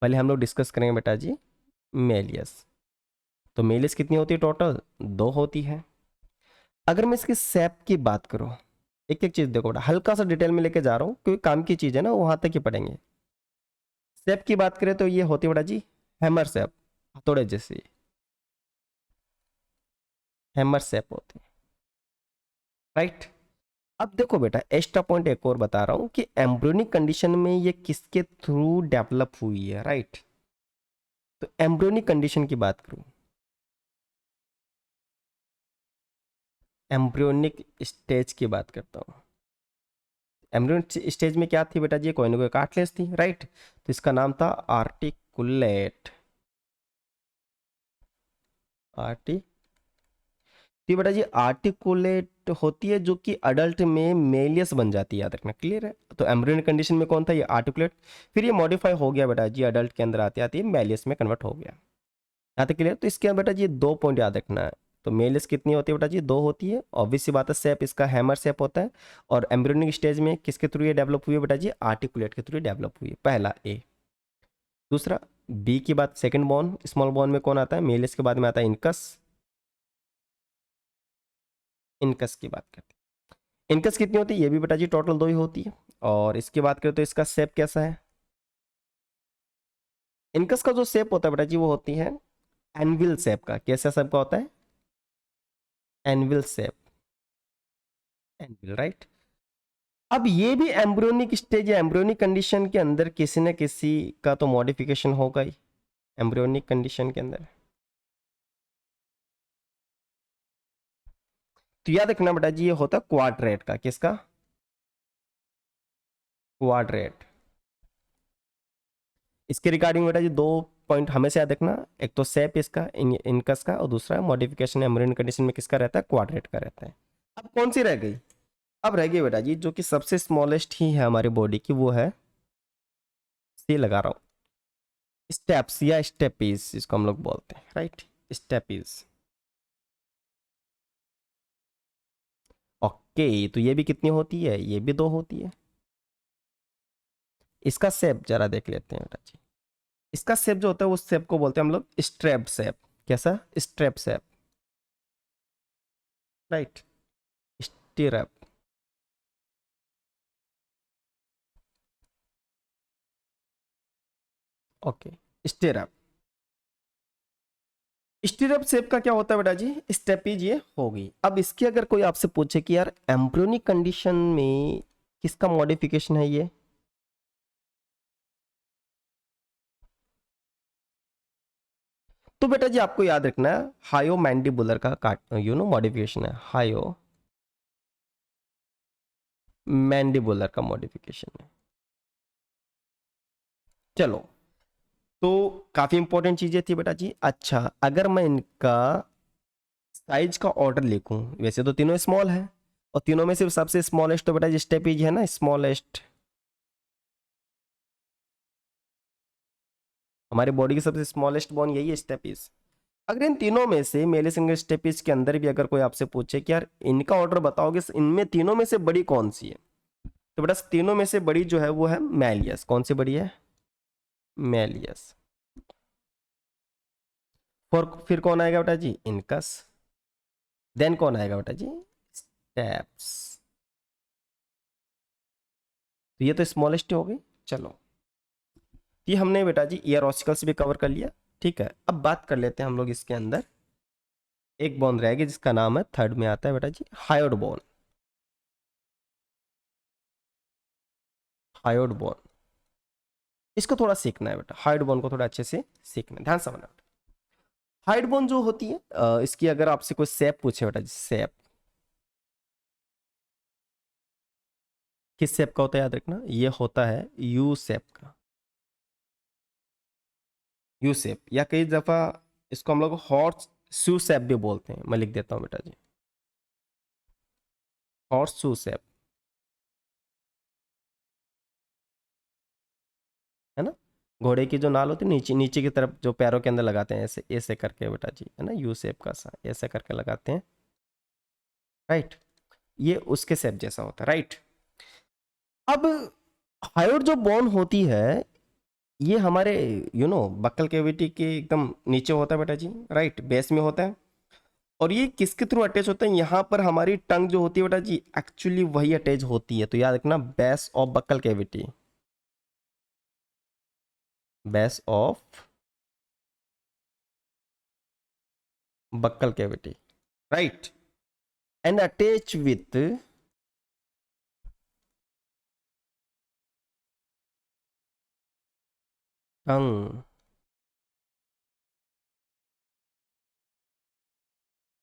पहले हम लोग डिस्कस करेंगे बेटा जी, मेलियस। तो मेलियस कितनी होती है टोटल, 2 होती है। अगर मैं इसके सेप की बात करूँ, एक एक चीज देखो बेटा, हल्का सा डिटेल में लेके जा रहा हूँ क्योंकि काम की चीज है ना, वहां तक ही पढ़ेंगे। सेप की बात करें तो ये होती है बेटा जी हैमर सेप, हथौड़े जैसी, हैमर सेप होती है, राइट। अब देखो बेटा एक्स्ट्रा पॉइंट एक और बता रहा हूं कि एम्ब्रियोनिक कंडीशन में ये किसके थ्रू डेवलप हुई है, राइट। तो एम्ब्रियोनिक कंडीशन की बात करूं, एम्ब्रियोनिक स्टेज की बात करता हूं। एम्ब्रियोनिक स्टेज में क्या थी बेटा जी, कोई ना कोई कार्टिलेज थी, राइट। तो इसका नाम था आर्टिकुलेट, आर्टिकुलेट। तो ये बेटा जी आर्टिकुलेट होती है, जो कि अडल्ट में मेलियस बन जाती है, याद रखना, क्लियर है। तो एम्ब्रियोनिक कंडीशन में कौन था, ये आर्टिकुलेट। फिर ये मॉडिफाई हो गया बेटा जी, अडल्ट के अंदर आते आते मेलियस में कन्वर्ट हो गया। यहाँ तक क्लियर। तो इसके अंदर बेटा जी 2 पॉइंट याद रखना है। तो मेलियस कितनी होती है बेटा जी, 2 होती है। ऑब्वियस सी बात है, शेप इसका हैमर शेप होता है। और एम्ब्रियोनिक स्टेज में किसके थ्रू ये डेवलप हुई है बेटा जी, आर्टिकुलेट के थ्रू डेवलप हुई है, पहला ए। दूसरा बी की बात, सेकंड बॉर्न, स्मॉल बॉर्न में कौन आता है, मेलियस के बाद में आता है इनकस, इनकस की बात करते हैं। इनकस कितनी होती है, ये भी बेटा जी टोटल 2 ही होती है। और इसकी बात करें तो इसका शेप कैसा है, इनकस का जो शेप होता है बेटा जी वो होती है एनविल शेप का। कैसा शेप का होता है, एनविल शेप, एनविल, राइट। अब ये भी एम्ब्रियोनिक स्टेज या एम्ब्रियोनिक कंडीशन के अंदर किसी न किसी का तो मॉडिफिकेशन होगा ही, एम्ब्रियोनिक कंडीशन के अंदर। तो याद रखना बेटा जी ये होता है क्वाड्रेट का, किसका, क्वाड्रेट। इसके रिगार्डिंग बेटा जी 2 पॉइंट हमेशा याद रखना, एक तो शेप इसका, इनकस का, और दूसरा मॉडिफिकेशन एम्ब्रियोनिक कंडीशन में किसका रहता है, क्वाड्रेट का रहता है। अब कौन सी रह गई, अब रह गई बेटा जी जो कि सबसे स्मॉलेस्ट ही है हमारी बॉडी की, वो है, सी लगा रहा हूं, स्टेप्स या स्टेपीज इसको हम लोग बोलते हैं, राइट, स्टेपीज। ओके। तो ये भी कितनी होती है, ये भी 2 होती है। इसका शेप जरा देख लेते हैं बेटा जी। इसका शेप जो होता है उस शेप को बोलते हैं हम लोग स्ट्रैप शेप। कैसा, strap shape, right, stirrup. Okay, stirrup. Stirrup shape का क्या होता है बेटा जी, स्टेपीज ये होगी। अब इसकी अगर कोई आपसे पूछे कि यार एम्ब्रियोनिक कंडीशन में किसका मॉडिफिकेशन है ये, तो बेटा जी आपको याद रखना है हायो मैंडिबुलर का मॉडिफिकेशन है, हायो मैंडिबुलर का मॉडिफिकेशन है। चलो, तो काफी इंपॉर्टेंट चीजें थी बेटा जी। अच्छा, अगर मैं इनका साइज का ऑर्डर लिखूं, वैसे तो तीनों स्मॉल है, और तीनों में से सबसे स्मॉलेस्ट तो बेटा जी स्टेपीज है ना, स्मॉलेस्ट। हमारी बॉडी की सबसे स्मॉलेस्ट बोन यही है, स्टेपीज। अगर इन तीनों में से मेल सिंगल स्टेपिज के अंदर भी अगर कोई आपसे पूछे कि यार इनका ऑर्डर बताओगे, इनमें तीनों में से बड़ी कौन सी है, तो बेटा तीनों में से बड़ी जो है वो है मैलियस। कौन सी बड़ी है? मैलियस। फिर कौन आएगा बेटा जी? इनकस। देन कौन आएगा बेटा जी? स्टेप्स। तो ये तो स्मॉलेस्ट हो गई। चलो, ये हमने बेटा जी ईयर ऑसिकल्स भी कवर कर लिया। ठीक है, अब बात कर लेते हैं हम लोग इसके अंदर एक बोन रहेगी जिसका नाम है, थर्ड में आता है बेटा जी हायोड बोन। हायोड बोन, इसको थोड़ा सीखना है बेटा, हायोड बोन को थोड़ा अच्छे से सीखना है, ध्यान से समझना। हायोड बोन जो होती है इसकी अगर आपसे कोई शेप पूछे बेटा जी, शेप किस शेप का होता है याद रखना, ये होता है यू शेप का। यू शेप, या कई दफा इसको हम लोग हॉर्स शू शेप भी बोलते हैं। मैं लिख देता हूँ बेटा जी, हॉर्स शू शेप, है ना। घोड़े की जो नाल होती है नीचे नीचे की तरफ जो पैरों के अंदर लगाते हैं, ऐसे ऐसे करके बेटा जी, है ना, यू शेप का सा ऐसे करके लगाते हैं, राइट। ये उसके शेप जैसा होता है, राइट। अब हायोड जो बोन होती है ये हमारे बक्कल कैविटी के एकदम नीचे होता है बेटा जी, राइट, बेस में होता है। और ये किसके थ्रू अटैच होता है? यहाँ पर हमारी टंग जो होती है बेटा जी, एक्चुअली वही अटैच होती है। तो याद रखना, base of buccal cavity, base of buccal cavity, right, and attach with tongue.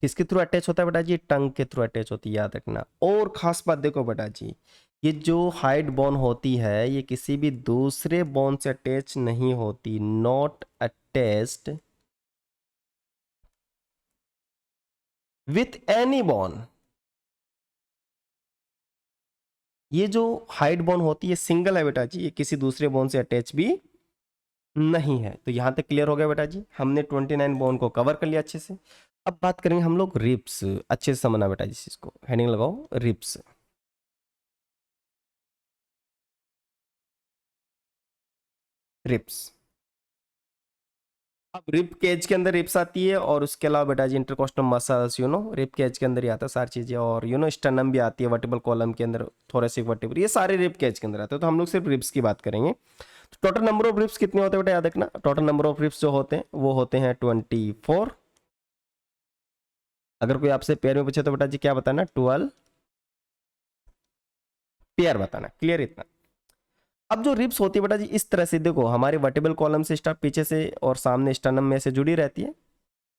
किसके थ्रू अटैच होता है बेटा जी? टंग के थ्रू अटैच होती है, याद रखना। और खास बात देखो बेटा जी, ये जो हाइड बोन होती है ये किसी भी दूसरे बोन से अटैच नहीं होती, not attached with any bone. ये जो हाइड बोन होती है सिंगल है बेटा जी, ये किसी दूसरे बोन से अटैच भी नहीं है। तो यहां तक क्लियर हो गया बेटा जी, हमने 29 बोन को कवर कर लिया अच्छे से। अब बात करेंगे हम लोग रिप्स, अच्छे से समझना बेटा जी, इसको हेडिंग लगाओ, रिप्स। रिप्स, अब रिप केज के अंदर रिप्स आती है, और उसके अलावा बेटा जी इंटरकोस्टल मसल्स, रिप केज के अंदर ही आता है सारी चीजें, और स्टर्नम भी आती है वर्टिबल कॉलम के अंदर, थोरेसिक वर्टिब्रल, ये सारे रिप केज के अंदर आते हैं। तो हम लोग सिर्फ रिप्स की बात करेंगे। तो टोटल नंबर ऑफ रिप्स कितने होते हैं बेटा, याद रखना, टोटल नंबर ऑफ रिप्स जो होते हैं वो होते हैं 24। अगर कोई आपसे पेयर में पूछे तो बेटा जी क्या बताना, 12 पेयर बताना, क्लियर इतना। अब जो रिप्स होती है बेटा जी इस तरह से देखो, हमारे वर्टिबल कॉलम से स्टार्ट पीछे से और सामने स्टर्नम में से जुड़ी रहती है।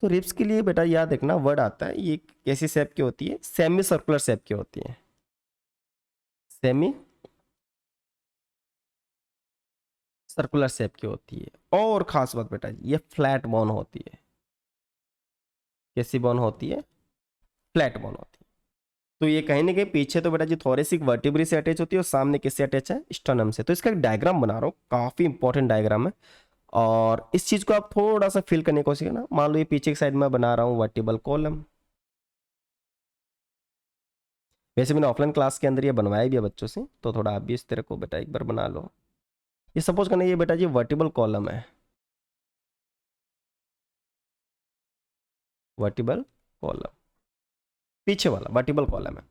तो रिप्स के लिए बेटा याद रखना वर्ड आता है, ये कैसी शेप की होती है? सेमी सर्कुलर शेप की होती है, सेमी सर्कुलर शेप की होती है। और खास बात बेटा जी, ये फ्लैट बोन होती है। कैसी बोन होती है? फ्लैट बोन होती है। तो ये कहीं ना कहीं पीछे तो बेटा जी थोरेसिक वर्टिब्री से अटैच होती है, और सामने किससे अटैच है? स्टर्नम से। तो इसका एक डायग्राम बना रहा हूँ, काफी इंपॉर्टेंट डायग्राम है, और इस चीज को आप थोड़ा सा फिल करने की कोशिश करना। मान लो ये पीछे की साइड में बना रहा हूँ वर्टिबल कॉलम। वैसे मैंने ऑफलाइन क्लास के अंदर ये बनवाया भी है बच्चों से, तो थोड़ा आप भी इस तरह को बेटा एक बार बना लो। ये सपोज करना, ये बेटा जी वर्टिबल कॉलम है, वर्टिबल कॉलम, पीछे वाला वर्टिबल कॉलम है,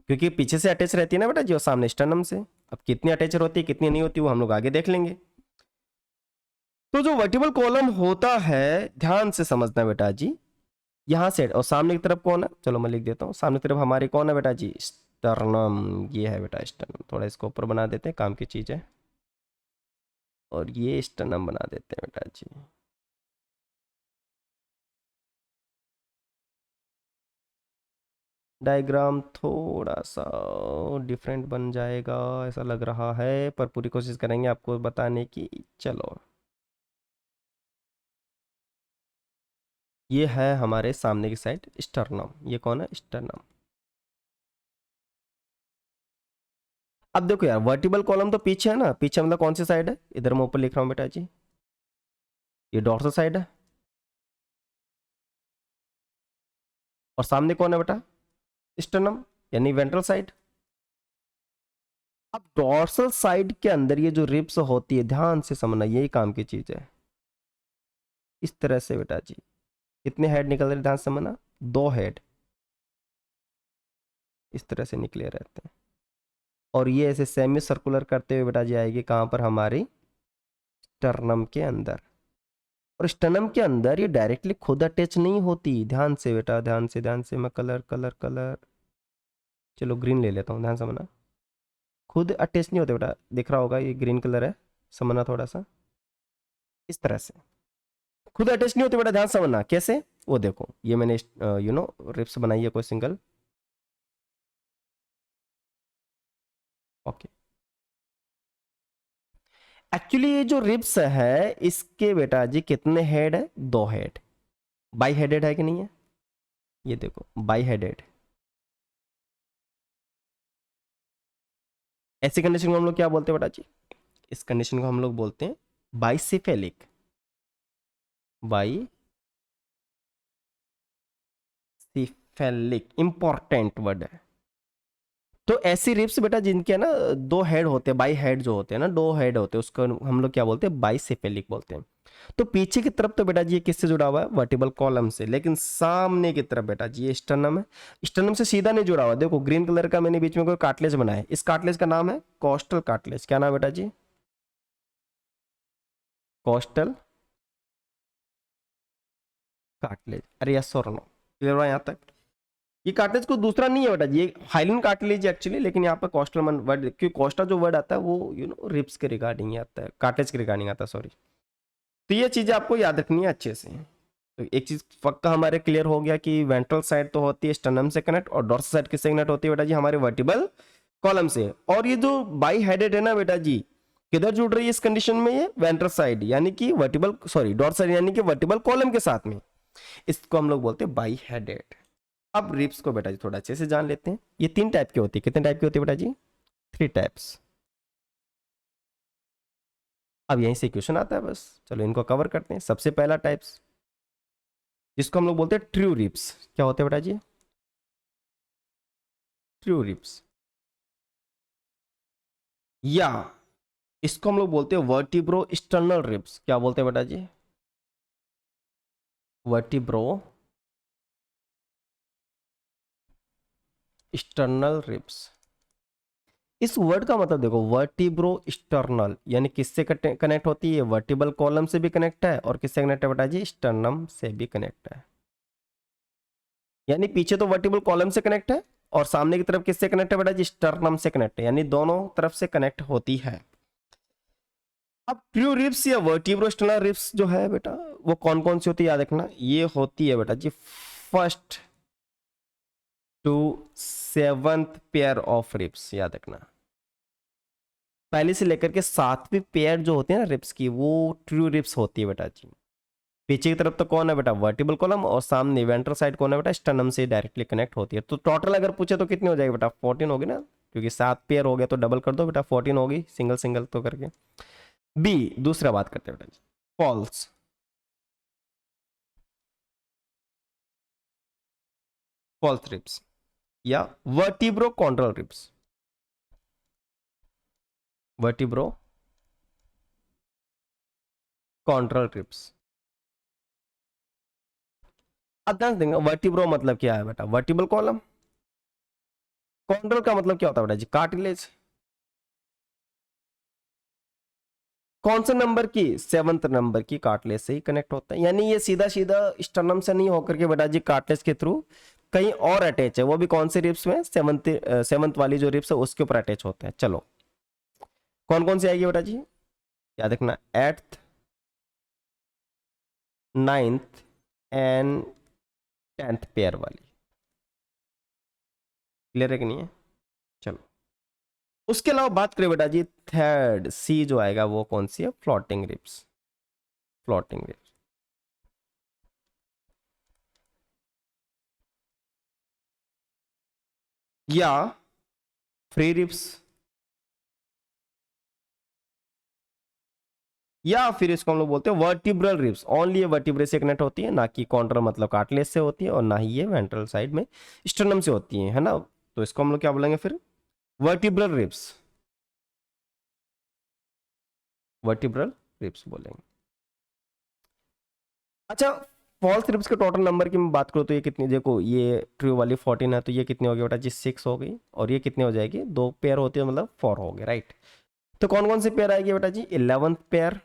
क्योंकि पीछे से अटैच रहती है ना बेटा जी, और सामने स्टर्नम से। अब कितनी अटैच होती है कितनी नहीं होती वो हम लोग आगे देख लेंगे। तो जो वर्टिबल कॉलम होता है, ध्यान से समझना बेटा जी, यहाँ से और सामने की तरफ कौन है, चलो मैं लिख देता हूँ, सामने की तरफ हमारी कौन है बेटा जी? स्टर्नम। ये है बेटा स्टर्नम, थोड़ा इसको ऊपर बना देते हैं, काम की चीज है, और ये स्टर्नम बना देते हैं बेटा जी। डायग्राम थोड़ा सा डिफरेंट बन जाएगा ऐसा लग रहा है, पर पूरी कोशिश करेंगे आपको बताने की। चलो, ये है हमारे सामने की साइड स्टर्नम, ये कौन है? स्टर्नम। अब देखो यार, वर्टिबल कॉलम तो पीछे है ना, पीछे मतलब कौन सी साइड है? इधर मैं ऊपर लिख रहा हूँ बेटा जी, ये डॉर्सल साइड है, और सामने कौन है बेटा, स्टर्नम यानी वेंट्रल साइड। अब डोर्सल साइड के अंदर ये जो रिब्स होती है, ध्यान से समझना, यही काम की चीज है। इस तरह से बेटा जी कितने हेड निकल रहे, ध्यान से समझना, 2 हेड इस तरह से निकले रहते हैं। और ये ऐसे सेमी सर्कुलर करते हुए बेटा जी आएगी कहां पर, हमारी स्टर्नम के अंदर। और स्टर्नम के अंदर ये डायरेक्टली खुद अटैच नहीं होती, ध्यान से बेटा, ध्यान से मैं कलर कलर कलर, चलो ग्रीन ले लेता हूँ, ध्यान समझना। खुद अटैच नहीं होते बेटा, दिख रहा होगा ये ग्रीन कलर है, समझना थोड़ा सा, इस तरह से खुद अटैच नहीं होते बेटा, ध्यान समझना कैसे। वो देखो ये मैंने रिप्स बनाई है कोई सिंगल, ओके। एक्चुअली ये जो रिब्स है इसके बेटा जी कितने हेड है, 2 हेड। बाई हेडेड है कि नहीं है, ये देखो बाई हेडेड। ऐसी कंडीशन को हम लोग क्या बोलते हैं बेटा जी, इस कंडीशन को हम लोग बोलते हैं बाइसेफेलिक, बाइसेफेलिक इंपॉर्टेंट वर्ड है। तो ऐसी रिब्स बेटा जिनके ना 2 हेड होते हैं, बाई हेड जो होते हैं ना, 2 हेड होते हैं, उसको हम लोग क्या बोलते हैं, बाइसेफेलिक बोलते हैं। तो पीछे की तरफ तो बेटा जी ये किससे जुड़ा हुआ है, वर्टिबल कॉलम से, लेकिन सामने की तरफ बेटा जी ये स्टर्नम है, स्टर्नम से सीधा नहीं जुड़ा हुआ। देखो ग्रीन कलर का मैंने बीच में कोई कार्टिलेज बनाया है, इस कार्टिलेज का नाम है कोस्टल कार्टिलेज। क्या नाम है बेटा जी, कोस्टल कार्टिलेज। अरे यस और नो, क्लियर हुआ यहाँ तक। ये कार्टिलेज को दूसरा नहीं है बेटा जी, ये हाइलिन कार्टिलेज एक्चुअली, लेकिन यहाँ पर कोस्टल वर्ड, क्योंकि कोस्टा जो वर्ड आता है वो रिब्स के रिगार्डिंग आता है, कार्टिलेज के रिगार्डिंग आता है, सॉरी। तो ये चीजें आपको याद रखनी है अच्छे से। तो एक चीज पक्का हमारे क्लियर हो गया कि वेंट्रल साइड तो होती है स्टर्नम से कनेक्ट, और डॉर्सल साइड किससे कनेक्ट होती है बेटा जी, हमारे वर्टिबल कॉलम से। और ये जो बाई हेडेड है ना बेटा जी, किधर जुड़ रही है इस कंडीशन में, ये वेंट्रल साइड यानी कि वर्टिबल, सॉरी डॉर्सल यानी कि वर्टिबल कॉलम के साथ में, इसको हम लोग बोलते हैं बाई हेडेड। अब रिब्स को बेटा जी थोड़ा अच्छे से जान लेते हैं। ये 3 टाइप की होती है, कितने टाइप की होती है बेटा जी, 3 टाइप्स। अब यहीं से क्वेश्चन आता है, बस चलो इनको कवर करते हैं। सबसे पहला टाइप्स जिसको हम लोग बोलते हैं ट्रू रिब्स, क्या होते हैं बेटा जी, ट्रू रिब्स। या इसको हम लोग बोलते हैं वर्टिब्रो स्टर्नल रिब्स। क्या बोलते हैं बेटा जी, वर्टिब्रो स्टर्नल रिब्स। इस वर्ड का मतलब देखो, वर्टिब्रो स्टर्नल यानी किससे कनेक्ट होती है, वर्टिबल कॉलम से भी कनेक्ट है, और किससे कनेक्ट है बेटा जी, स्टर्नम से भी कनेक्ट है। यानी पीछे तो वर्टिबल कॉलम से कनेक्ट है, और सामने की तरफ किससे कनेक्ट है बेटा जी, स्टर्नम से कनेक्ट है, यानी दोनों तरफ से कनेक्ट होती है। अब ट्रू रिब्स या वर्टिब्रो स्टर्नल रिब्स जो है बेटा, वो कौन कौन सी होती है याद रखना, ये होती है बेटा जी first to 7th pair of ribs, याद रखना। पहले से लेकर के 7वीं पेयर जो होती है ना रिब्स की, वो ट्रू रिब्स होती है बेटा जी। पीछे की तरफ तो कौन है बेटा, वर्टिबल कॉलम, और सामने वेंट्रल साइड कौन है बेटा, स्टर्नम से डायरेक्टली कनेक्ट होती है। तो टोटल अगर पूछे तो कितनी हो जाएगी बेटा, 14 होगी ना, क्योंकि 7 पेयर हो गया तो डबल कर दो बेटा, 14 होगी सिंगल सिंगल तो करके। बी, दूसरा बात करते हैं बेटा जी, फॉल्स, फॉल्स रिब्स या vertebro chondral ribs, vertebro chondral ribs. अब ध्यान देंगे वर्टिब्रो मतलब क्या है बेटा, वर्टिबल कॉलम। कॉन्ड्रल का मतलब क्या होता है बेटा जी, कार्टिलेज। कौन से नंबर की, 7th नंबर की कार्टिलेज से ही कनेक्ट होता है। यानी ये सीधा सीधा स्टर्नम से नहीं होकर के बेटा जी कार्टिलेज के थ्रू कहीं और अटैच है, वो भी कौन से रिब्स में, 7th वाली जो रिब्स है उसके ऊपर अटैच होता है। चलो कौन कौन सी आएगी बेटा जी, याद रखना, 8th 9th and 10th pair वाली। क्लियर है कि नहीं है, चलो। उसके अलावा बात करें बेटा जी, थर्ड सी जो आएगा वो कौन सी है, फ्लोटिंग रिब्स, फ्लोटिंग रिब्स। या फ्री रिब्स, या फिर इसको हम लोग बोलते हैं वर्टिब्रल रिब्स। ओनली ये वर्टिब्रे से कनेक्ट होती है, ना कि कॉन्ट्रल मतलब कार्टिलेज से होती है, और ना ही ये वेंट्रल साइड में स्टर्नम से होती है ना। तो इसको हम लोग क्या बोलेंगे फिर? वर्टिब्रल रिब्स, वर्टिब्रल रिब्स बोलेंगे। अच्छा, फॉल्स रिब्स के टोटल नंबर की मैं बात करूँ तो ये कितनी, देखो ये ट्रू वाली 14 है, तो ये कितनी हो गई बेटा जी? 6 हो गई। और ये कितनी हो जाएगी? 2 पेयर होती है, मतलब 4 हो गए, राइट। तो कौन कौन से पेयर आएगी बेटा जी? 11th pair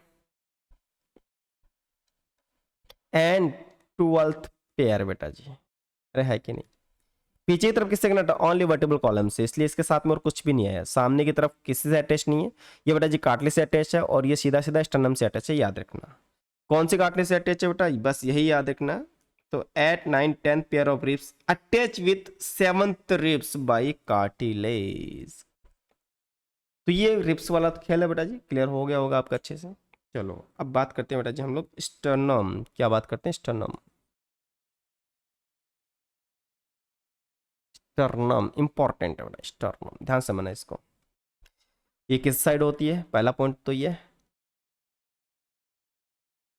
and 12th pair बेटा जी। अरे है कि नहीं? पीछे की तरफ किससे कनेक्ट? ओनली वर्टिबल कॉलम से, इसलिए इसके साथ में और कुछ भी नहीं है। सामने की तरफ किसी से अटैच नहीं है। ये बेटा जी कार्टिलेज से अटैच है, और ये सीधा सीधा स्टर्नम से अटैच है, याद रखना। कौन सी कार्टिलेज से अटैच है बेटा? बस यही याद रखना। तो 8, 9, 10 pair of ribs attach with 7th ribs by cartilage. तो ये रिब्स वाला तो खेल है बेटा जी, क्लियर हो गया होगा आपका अच्छे से। चलो अब बात करते हैं बेटा जी हम लोग स्टर्नम। क्या बात करते हैं? स्टर्नम। स्टर्नम इंपॉर्टेंट है बेटा, स्टर्नम ध्यान से माना इसको। ये किस साइड होती है? पहला पॉइंट तो ये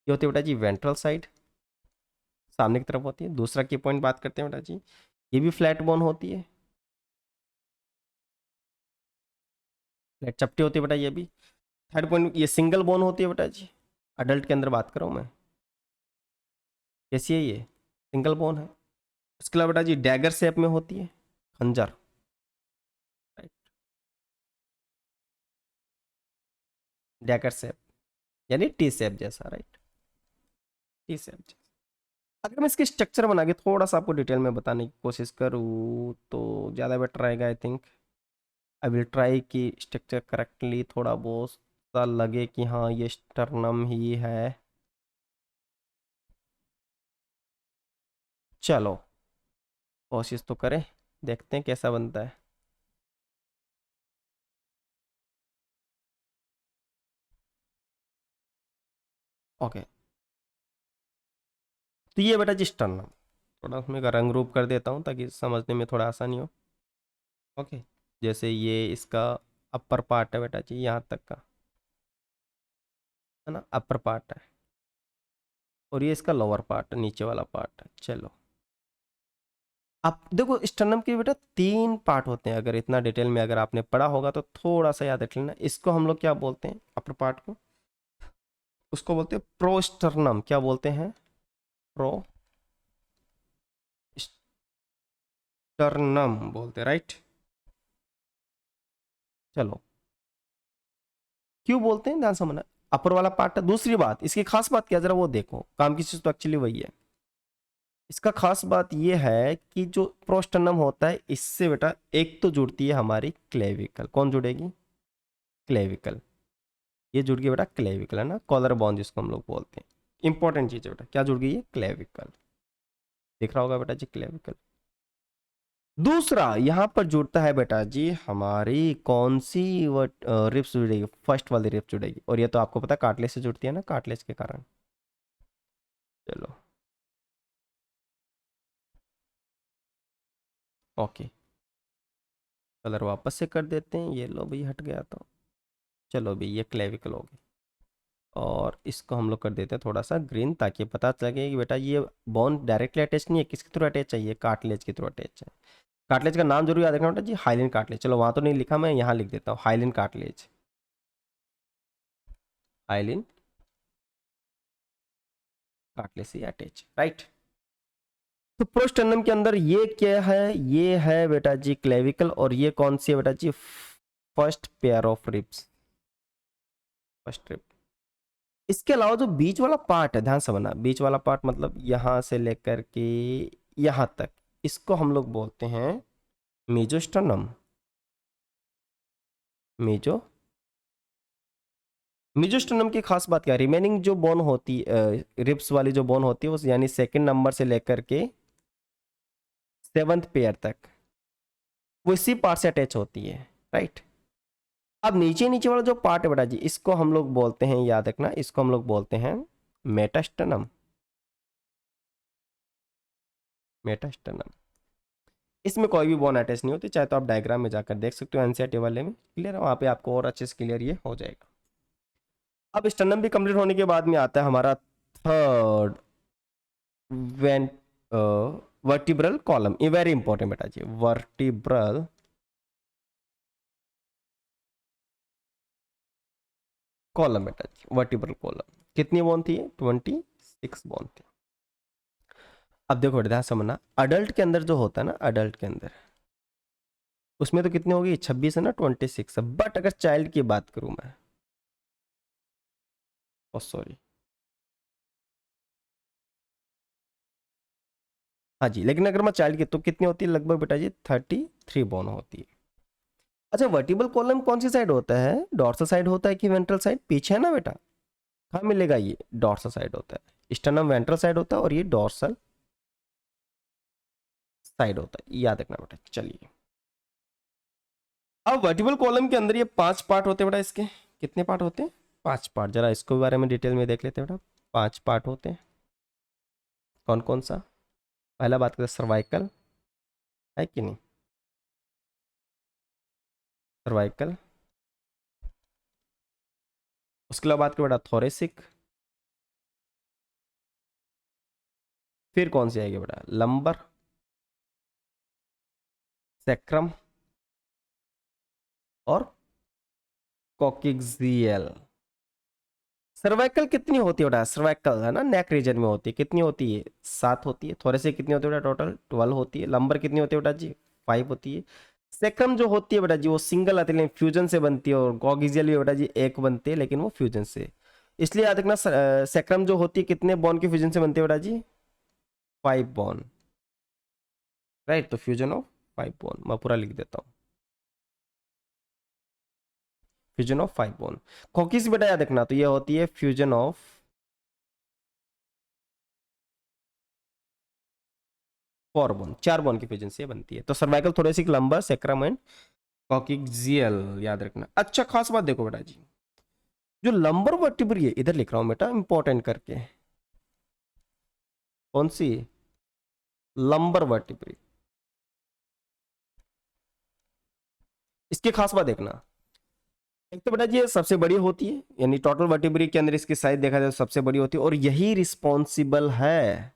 होती है बेटा जी वेंट्रल साइड, सामने की तरफ होती है। दूसरा की पॉइंट बात करते हैं बेटा जी, ये भी फ्लैट बोन होती है, फ्लैट चपटी होती है बेटा ये भी। थर्ड पॉइंट, ये सिंगल बोन होती है बेटा जी, अडल्ट के अंदर बात कर रहा हूँ मैं। कैसी है ये? सिंगल बोन है। उसके अलावा बेटा जी डैगर शेप में होती है, खंजर, राइट। डैगर शेप यानी टी शेप जैसा, राइट, टी शेप जैसा। अगर मैं इसके स्ट्रक्चर बना के थोड़ा सा आपको डिटेल में बताने की कोशिश करूँ तो ज़्यादा बेटर रहेगा, I think. I will try कि स्ट्रक्चर करेक्टली थोड़ा बहुत सा लगे कि हाँ ये स्टर्नम ही है। चलो कोशिश तो करें, देखते हैं कैसा बनता है। ओके, तो ये बेटा जी स्टर्नम, थोड़ा उसमें का रंग रूप कर देता हूँ ताकि समझने में थोड़ा आसानी हो। ओके, जैसे ये इसका अपर पार्ट है बेटा जी, यहाँ तक का है ना, अपर पार्ट है। और ये इसका लोअर पार्ट, नीचे वाला पार्ट है। चलो अब देखो स्टर्नम के बेटा 3 पार्ट होते हैं, अगर इतना डिटेल में अगर आपने पढ़ा होगा तो थोड़ा सा याद रख लेना। इसको हम लोग क्या बोलते हैं? अपर पार्ट को उसको बोलते हैं प्रोस्टर्नम। क्या बोलते हैं? प्रोस्टर्नम बोलते हैं, राइट। चलो क्यों बोलते हैं ध्यान समझना, अपर वाला पार्ट है। दूसरी बात, इसकी खास बात क्या, जरा वो देखो, काम की चीज तो एक्चुअली वही है। इसका खास बात ये है कि जो प्रोस्टर्नम होता है इससे बेटा एक तो जुड़ती है हमारी क्लेविकल। कौन जुड़ेगी? क्लेविकल। ये जुड़ गई बेटा क्लेविकल, है ना, कॉलर बोन जिसको हम लोग बोलते हैं। इंपॉर्टेंट चीज है बेटा, क्या जुड़ गई है? क्लेविकल। दिख रहा होगा बेटा जी क्लेविकल। दूसरा यहाँ पर जुड़ता है बेटा जी हमारी कौन सी रिप्स जुड़ेगी? फर्स्ट वाली रिप्स जुड़ेगी, और ये तो आपको पता है कार्टिलेज से जुड़ती है ना, कार्टिलेज के कारण। चलो ओके, कलर वापस से कर देते हैं। ये लो भाई हट गया तो। चलो भाई ये क्लेविकल हो गई, और इसको हम लोग कर देते हैं थोड़ा सा ग्रीन, ताकि पता चले कि बेटा ये बोन डायरेक्टली अटैच नहीं है, किसके थ्रू अटैच है? ये कार्टिलेज के थ्रू अटैच है। कार्टिलेज का नाम जरूर याद रखना बेटा जी, हाइलिन कार्टिलेज। चलो वहाँ तो नहीं लिखा, मैं यहाँ लिख देता हूँ, हाइलिन कार्टिलेज, हाइलिन कार्टिलेज से अटैच, राइट। तो प्रोस्टेंडम के अंदर ये क्या है? ये है बेटा जी क्लेविकल, और ये कौन सी है बेटा जी? First pair of ribs, first rib. इसके अलावा जो बीच वाला पार्ट है, ध्यान समझना, बीच वाला पार्ट मतलब यहां से लेकर के यहां तक, इसको हम लोग बोलते हैं मेजोस्टर्नम। मेजो मेजोस्टर्नम की खास बात क्या है? रिमेनिंग जो बोन होती रिब्स वाली जो बोन होती है वो यानी सेकंड नंबर से लेकर के 7th पेयर तक वो इसी पार्ट से अटैच होती है, राइट। अब नीचे नीचे वाला जो पार्ट है बेटा जी, इसको हम लोग बोलते हैं, याद रखना, इसको हम लोग बोलते हैं मेटास्टर्नम। मेटास्टर्नम, इसमें कोई भी बोन अटैच नहीं होती, चाहे तो आप डायग्राम में जाकर देख सकते हो एनसीईआरटी वाले में, क्लियर है, वहाँ पे आपको और अच्छे से क्लियर ये हो जाएगा। अब स्टर्नम भी कंप्लीट होने के बाद में आता है हमारा थर्ड वेंट वर्टिब्रल कॉलम। ये वेरी इंपॉर्टेंट बेटा जी, वर्टिब्रल कॉलम बेटा जी, वर्टिब्रल कॉलम। कितनी बोन थी? 26 बोन थी। अब देखो बेटा ध्यान समझना, अडल्ट के अंदर जो होता है ना, अडल्ट के अंदर उसमें तो कितनी होगी? 26 है ना, 26 है। बट अगर चाइल्ड की बात करूं मैं, ओ सॉरी, हाँ जी, लेकिन अगर मैं चाइल्ड की तो कितनी होती है लगभग बेटा जी? 33 बोन होती है। अच्छा, वर्टिब्रल कॉलम कौन सी साइड होता है? डॉर्सल साइड होता है कि वेंट्रल साइड? पीछे है ना बेटा, कहाँ मिलेगा? ये डॉर्सल साइड होता है। स्टर्नम वेंट्रल साइड होता है और ये डॉर्सल साइड होता है, याद रखना बेटा। चलिए, अब वर्टिब्रल कॉलम के अंदर ये 5 पार्ट होते हैं बेटा। इसके कितने पार्ट होते हैं? 5 पार्ट। जरा इसको बारे में डिटेल में देख लेते हैं बेटा। 5 पार्ट होते हैं। कौन कौन सा? पहला बात करते हैं सर्वाइकल, है कि नहीं? सर्वाइकल। उसके अलावा बात करें बेटा थोरेसिक। फिर कौन सी आएगी बेटा? लंबर, सैक्रम और कॉक्सियल। सर्वाइकल कितनी होती है बेटा? सर्वाइकल है ना, नेक रीजन में होती है। कितनी होती है? 7 होती है। थोरेसिक कितनी होती है बेटा? टोटल 12 होती है। लंबर कितनी होती है बेटा जी? 5 होती है। सेक्रम जो होती है बेटा जी वो सिंगल आती है, लेकिन फ्यूजन से बनती है। और कॉक्सियल भी बेटा जी एक बनती है, लेकिन वो फ्यूजन से। इसलिए याद रखना, सेक्रम जो होती है कितने बॉन्ड की फ्यूजन से बनती है बेटा जी? 5 बॉन्ड, राइट। तो फ्यूजन ऑफ 5 बॉन्ड मैं पूरा लिख देता हूँ, फ्यूजन ऑफ 5 बॉन्ड। कॉकिस बेटा याद रखना, तो ये होती है फ्यूजन ऑफ 4 बॉन्ड, 4 बॉन्ड की फ्यूजन से बनती है। तो cervical, thoracic, lumbar, sacrum and coxal, याद रखना। अच्छा, खास बात देखो बेटा जी, जो लंबर वर्टिब्री है, इधर लिख रहा हूं बेटा इंपॉर्टेंट करके। कौन सी? Lumbar vertebrae. इसकी खास बात देखना, एक तो बेटा जी ये सबसे बड़ी होती है, यानी टोटल वर्टिब्री के अंदर इसकी साइज देखा जाए तो सबसे बड़ी होती है, और यही रिस्पॉन्सिबल है,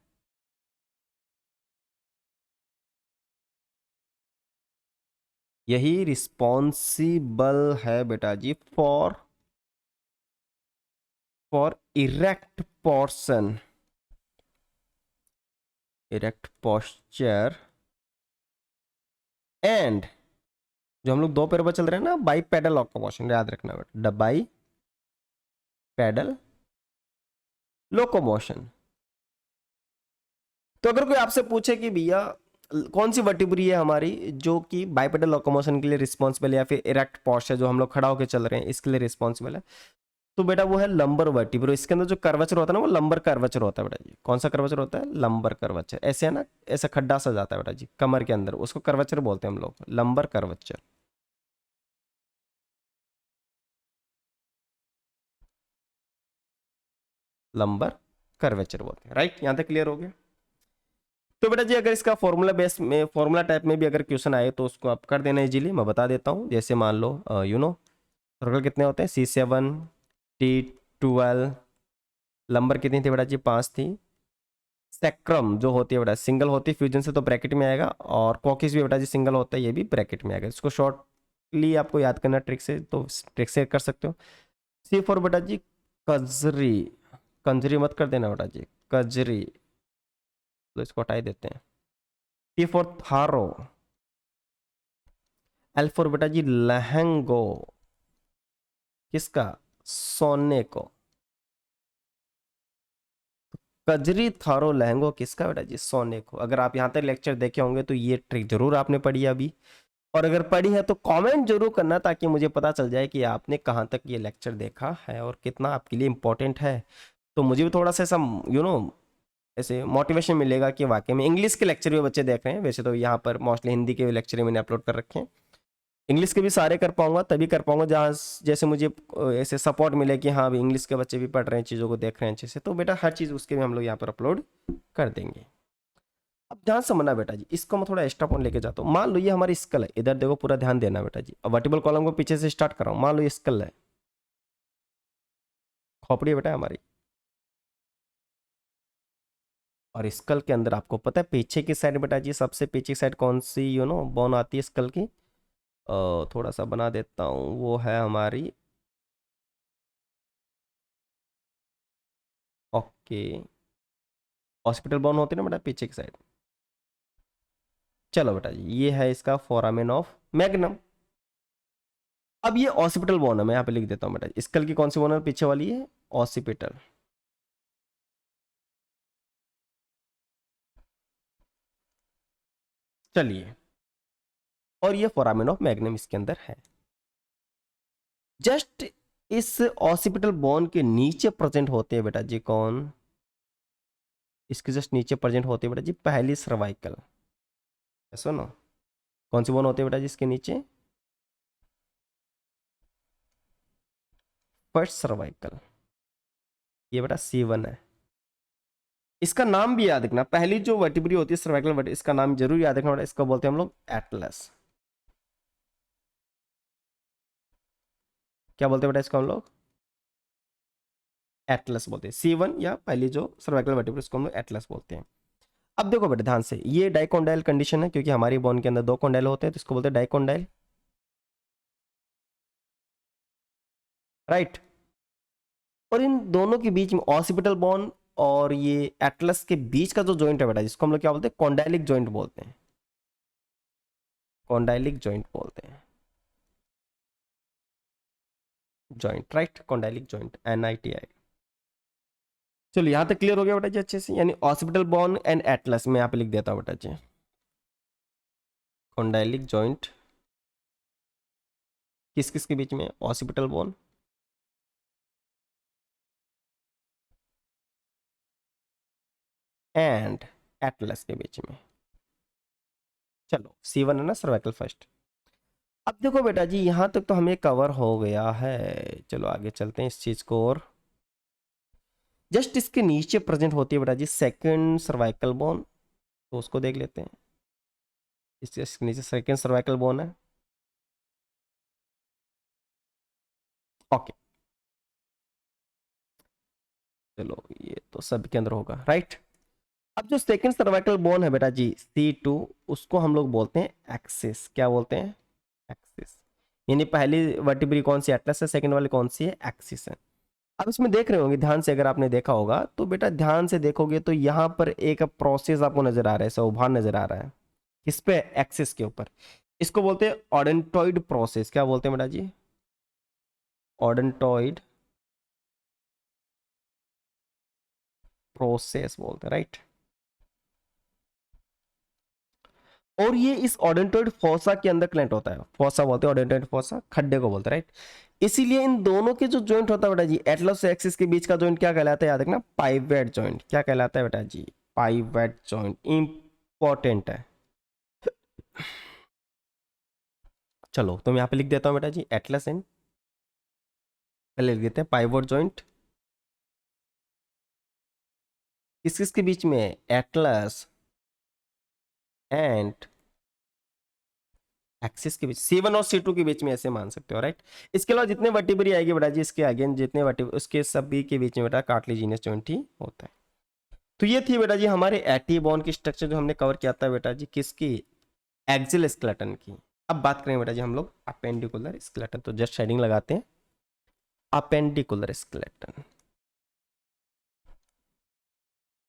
यही रिस्पॉन्सिबल है बेटा जी for erect portion, erect posture and, जो हम लोग दो पैर पर चल रहे हैं ना, बाई पेडल लोकोमोशन, याद रखना बेटा, बाई पेडल लोकोमोशन। तो अगर कोई आपसे पूछे कि भैया कौन सी वर्टिब्री है हमारी जो कि बाइपेडल लोकोमोशन के लिए रिस्पॉन्सिबल है, या फिर इरेक्ट पोस्चर जो हम लोग खड़ा होकर चल रहे हैं इसके लिए रिस्पॉन्सिबल है, तो बेटा वो है लंबर वर्टिब्रो। इसके अंदर जो कर्वेचर होता है ना, वो लंबर कर्वेचर होता है बेटा जी। कौन सा कर्वेचर होता है? Lumbar curvature. ऐसे है ना, ऐसा खड्डा सा जाता है बेटा जी कमर के अंदर, उसको कर्वेचर बोलते हैं हम लोग, लंबर कर्वेचर। लंबर कर्वेचर बोलते हैं, राइट। यहां तक क्लियर हो गया? तो बेटा जी अगर इसका फॉर्मूला बेस में, फॉर्मूला टाइप में भी अगर क्वेश्चन आए तो उसको आप कर देना इजीली। मैं बता देता हूँ, जैसे मान लो सर्कल कितने होते हैं? C7T12। लंबर कितनी थी बेटा जी? 5 थी। सेक्रम जो होती है बेटा सिंगल होती है फ्यूजन से, तो ब्रैकेट में आएगा। और कॉकिस भी बेटा जी सिंगल होता है, ये भी ब्रैकेट में आएगा। इसको शॉर्टली आपको याद करना ट्रिक से, तो ट्रिक से कर सकते हो। C4 बेटा जी कजरी, कंजरी मत कर देना बेटा जी, कजरी, तो इसको हटाई देते हैं। T4 थारो। L4 बेटा जी लहंगो, किसका? सोने को। कजरी थारो लहंगो किसका बेटा जी? सोने को। अगर आप यहाँ तक लेक्चर देखे होंगे तो ये ट्रिक जरूर आपने पढ़ी है अभी, और अगर पढ़ी है तो कमेंट जरूर करना, ताकि मुझे पता चल जाए कि आपने कहाँ तक ये लेक्चर देखा है और कितना आपके लिए इंपॉर्टेंट है। तो मुझे भी थोड़ा सा ऐसा ऐसे मोटिवेशन मिलेगा कि वाकई में इंग्लिश के लेक्चर भी बच्चे देख रहे हैं। वैसे तो यहाँ पर मोस्टली हिंदी के लेक्चर मैंने अपलोड कर रखे हैं, इंग्लिश के भी सारे कर पाऊंगा, तभी कर पाऊंगा जहाँ जैसे मुझे ऐसे सपोर्ट मिले कि हाँ अभी इंग्लिश के बच्चे भी पढ़ रहे हैं, चीज़ों को देख रहे हैं अच्छे से, तो बेटा हर चीज़ उसके भी हम लोग यहाँ पर अपलोड कर देंगे। अब ध्यान समझना बेटा जी, इसको मैं थोड़ा एक्स्ट्रा पॉइंट लेके जाता हूँ। मान लो ये हमारी स्कल है, इधर देखो, पूरा ध्यान देना बेटा जी। अब वर्टिबल कॉलम को पीछे से स्टार्ट कर रहा हूँ। मान लो ये स्कल है, खोपड़ी है बेटा हमारी। और स्कल के अंदर आपको पता है पीछे की साइड बेटा जी, सबसे पीछे की साइड कौन सी बोन आती है स्कल की? थोड़ा सा बना देता हूँ, वो है हमारी, ओके, हॉस्पिटल बोन होती है ना बेटा पीछे की साइड। चलो बेटा जी, ये है इसका फोरामेन ऑफ मैग्नम। अब ये ऑसिपिटल बोन है, मैं यहाँ पे लिख देता हूँ बेटा, स्कल की कौन सी बोन है पीछे वाली है? ऑसिपिटल। चलिए, और ये फोरामेन ऑफ मैग्नम इसके अंदर है। जस्ट इस ऑसिपिटल बोन के नीचे प्रेजेंट होते हैं बेटा जी कौन? इसके जस्ट नीचे प्रेजेंट होते हैं बेटा जी पहली सर्वाइकल। सुनो, कौन सी बोन होती है बेटा जी इसके नीचे? First cervical. ये बेटा C1 है। इसका नाम भी याद रखना, पहली जो वर्टिब्री होती है सर्वाइकल वर्टिब्री, इसका नाम जरूर याद रखना बेटा, इसको बोलते हैं हम लोग एटलस। क्या बोलते हैं बेटा इसको हम लोग? एटलस बोलते हैं। C1 या पहली जो सर्वाइकल वर्टिब्री, उसको हम लोग एटलस बोलते हैं। अब देखो बेटा ध्यान से, ये डाइकोंडाइल कंडीशन है, क्योंकि हमारी बोन के अंदर दो कॉन्डाइल होते हैं, तो इसको बोलते हैं डाइकोंडाइल, राइट। और इन दोनों के बीच में ऑसिपिटल बोन और ये एटलस के बीच का जो जॉइंट है बेटा, जिसको हम लोग क्या बोलते हैं? कॉन्डाइलिक जॉइंट बोलते हैं। कॉन्डाइलिक जॉइंट बोलते हैं, जॉइंट, राइट, कॉन्डाइलिक जॉइंट, NITI। चलो यहां तक क्लियर हो गया बेटा जी अच्छे से, यानी ऑसिपिटल बोन एंड एटलस में यहाँ पे लिख देता हूँ बेटा जी, कॉन्डाइलिक जॉइंट किस किस के बीच में? ऑसिपिटल बोन एंड एटलस के बीच में। चलो C1 है ना सर्वाइकल फर्स्ट। अब देखो बेटा जी, यहां तक तो हमें कवर हो गया है, चलो आगे चलते हैं इस चीज को। और जस्ट इसके नीचे प्रेजेंट होती है बेटा जी सेकंड सर्वाइकल बोन, तो उसको देख लेते हैं। इसके नीचे सेकंड सर्वाइकल बोन है, ओके। चलो ये तो सबके अंदर होगा, राइट। अब जो सेकंड सर्वाइकल बोन है बेटा जी C2, उसको हम लोग बोलते हैं एक्सिस। क्या बोलते हैं? एक्सिस। यानी पहली वर्टिब्री कौन सी? एटलस है, सेकंड वाली कौन सी है? एक्सिस है। अब इसमें देख रहे होंगे ध्यान से, अगर आपने देखा होगा तो बेटा ध्यान से देखोगे तो यहाँ पर एक प्रोसेस आपको नजर आ रहा है, ऐसा उभार नजर आ रहा है, किस पे? एक्सिस के ऊपर। इसको बोलते हैं ऑडेंटॉइड प्रोसेस। क्या बोलते हैं बेटा जी? ऑडेंटॉइड प्रोसेस बोलते हैं, राइट। और ये इस ऑडेंटोइड फोसा के अंदर कनेक्ट होता है, फोसा बोलते हैं, ऑडेंटोइड फोसा खड्डे को बोलते हैं, राइट। इसीलिए इन दोनों के जो जॉइंट होता है बेटा जी एटलस से एक्सिस के बीच का जॉइंट क्या कहलाता है? याद रखना, पाइवेट जॉइंट। क्या कहलाता है बेटा जी? पाइवेट जॉइंट, इंपॉर्टेंट है। चलो तो मैं यहाँ पे लिख देता हूँ बेटा जी एटलस एंड, पहले लिख देते हैं पाइवोट जॉइंट किस किस के बीच में? एटलस एंड एक्सिस के बीच, C1 और C2 के बीच में, ऐसे मान सकते हो, राइट। इसके अलावा जितने वर्टिब्री आएगी बेटा जी इसके अगेन, जितने वर्टिब्री उसके सभी के बीच में बेटा कार्टिलेजिनस जॉइंट ही होता है। तो ये थी बेटा जी हमारे एटी बोन की स्ट्रक्चर, जो हमने कवर किया था बेटा जी किसकी? एक्सियल स्केलेटन की। अब बात करेंगे बेटा जी हम लोग अपेंडिकुलर स्केलेटन, तो जस्ट शेडिंग लगाते हैं। Appendicular skeleton,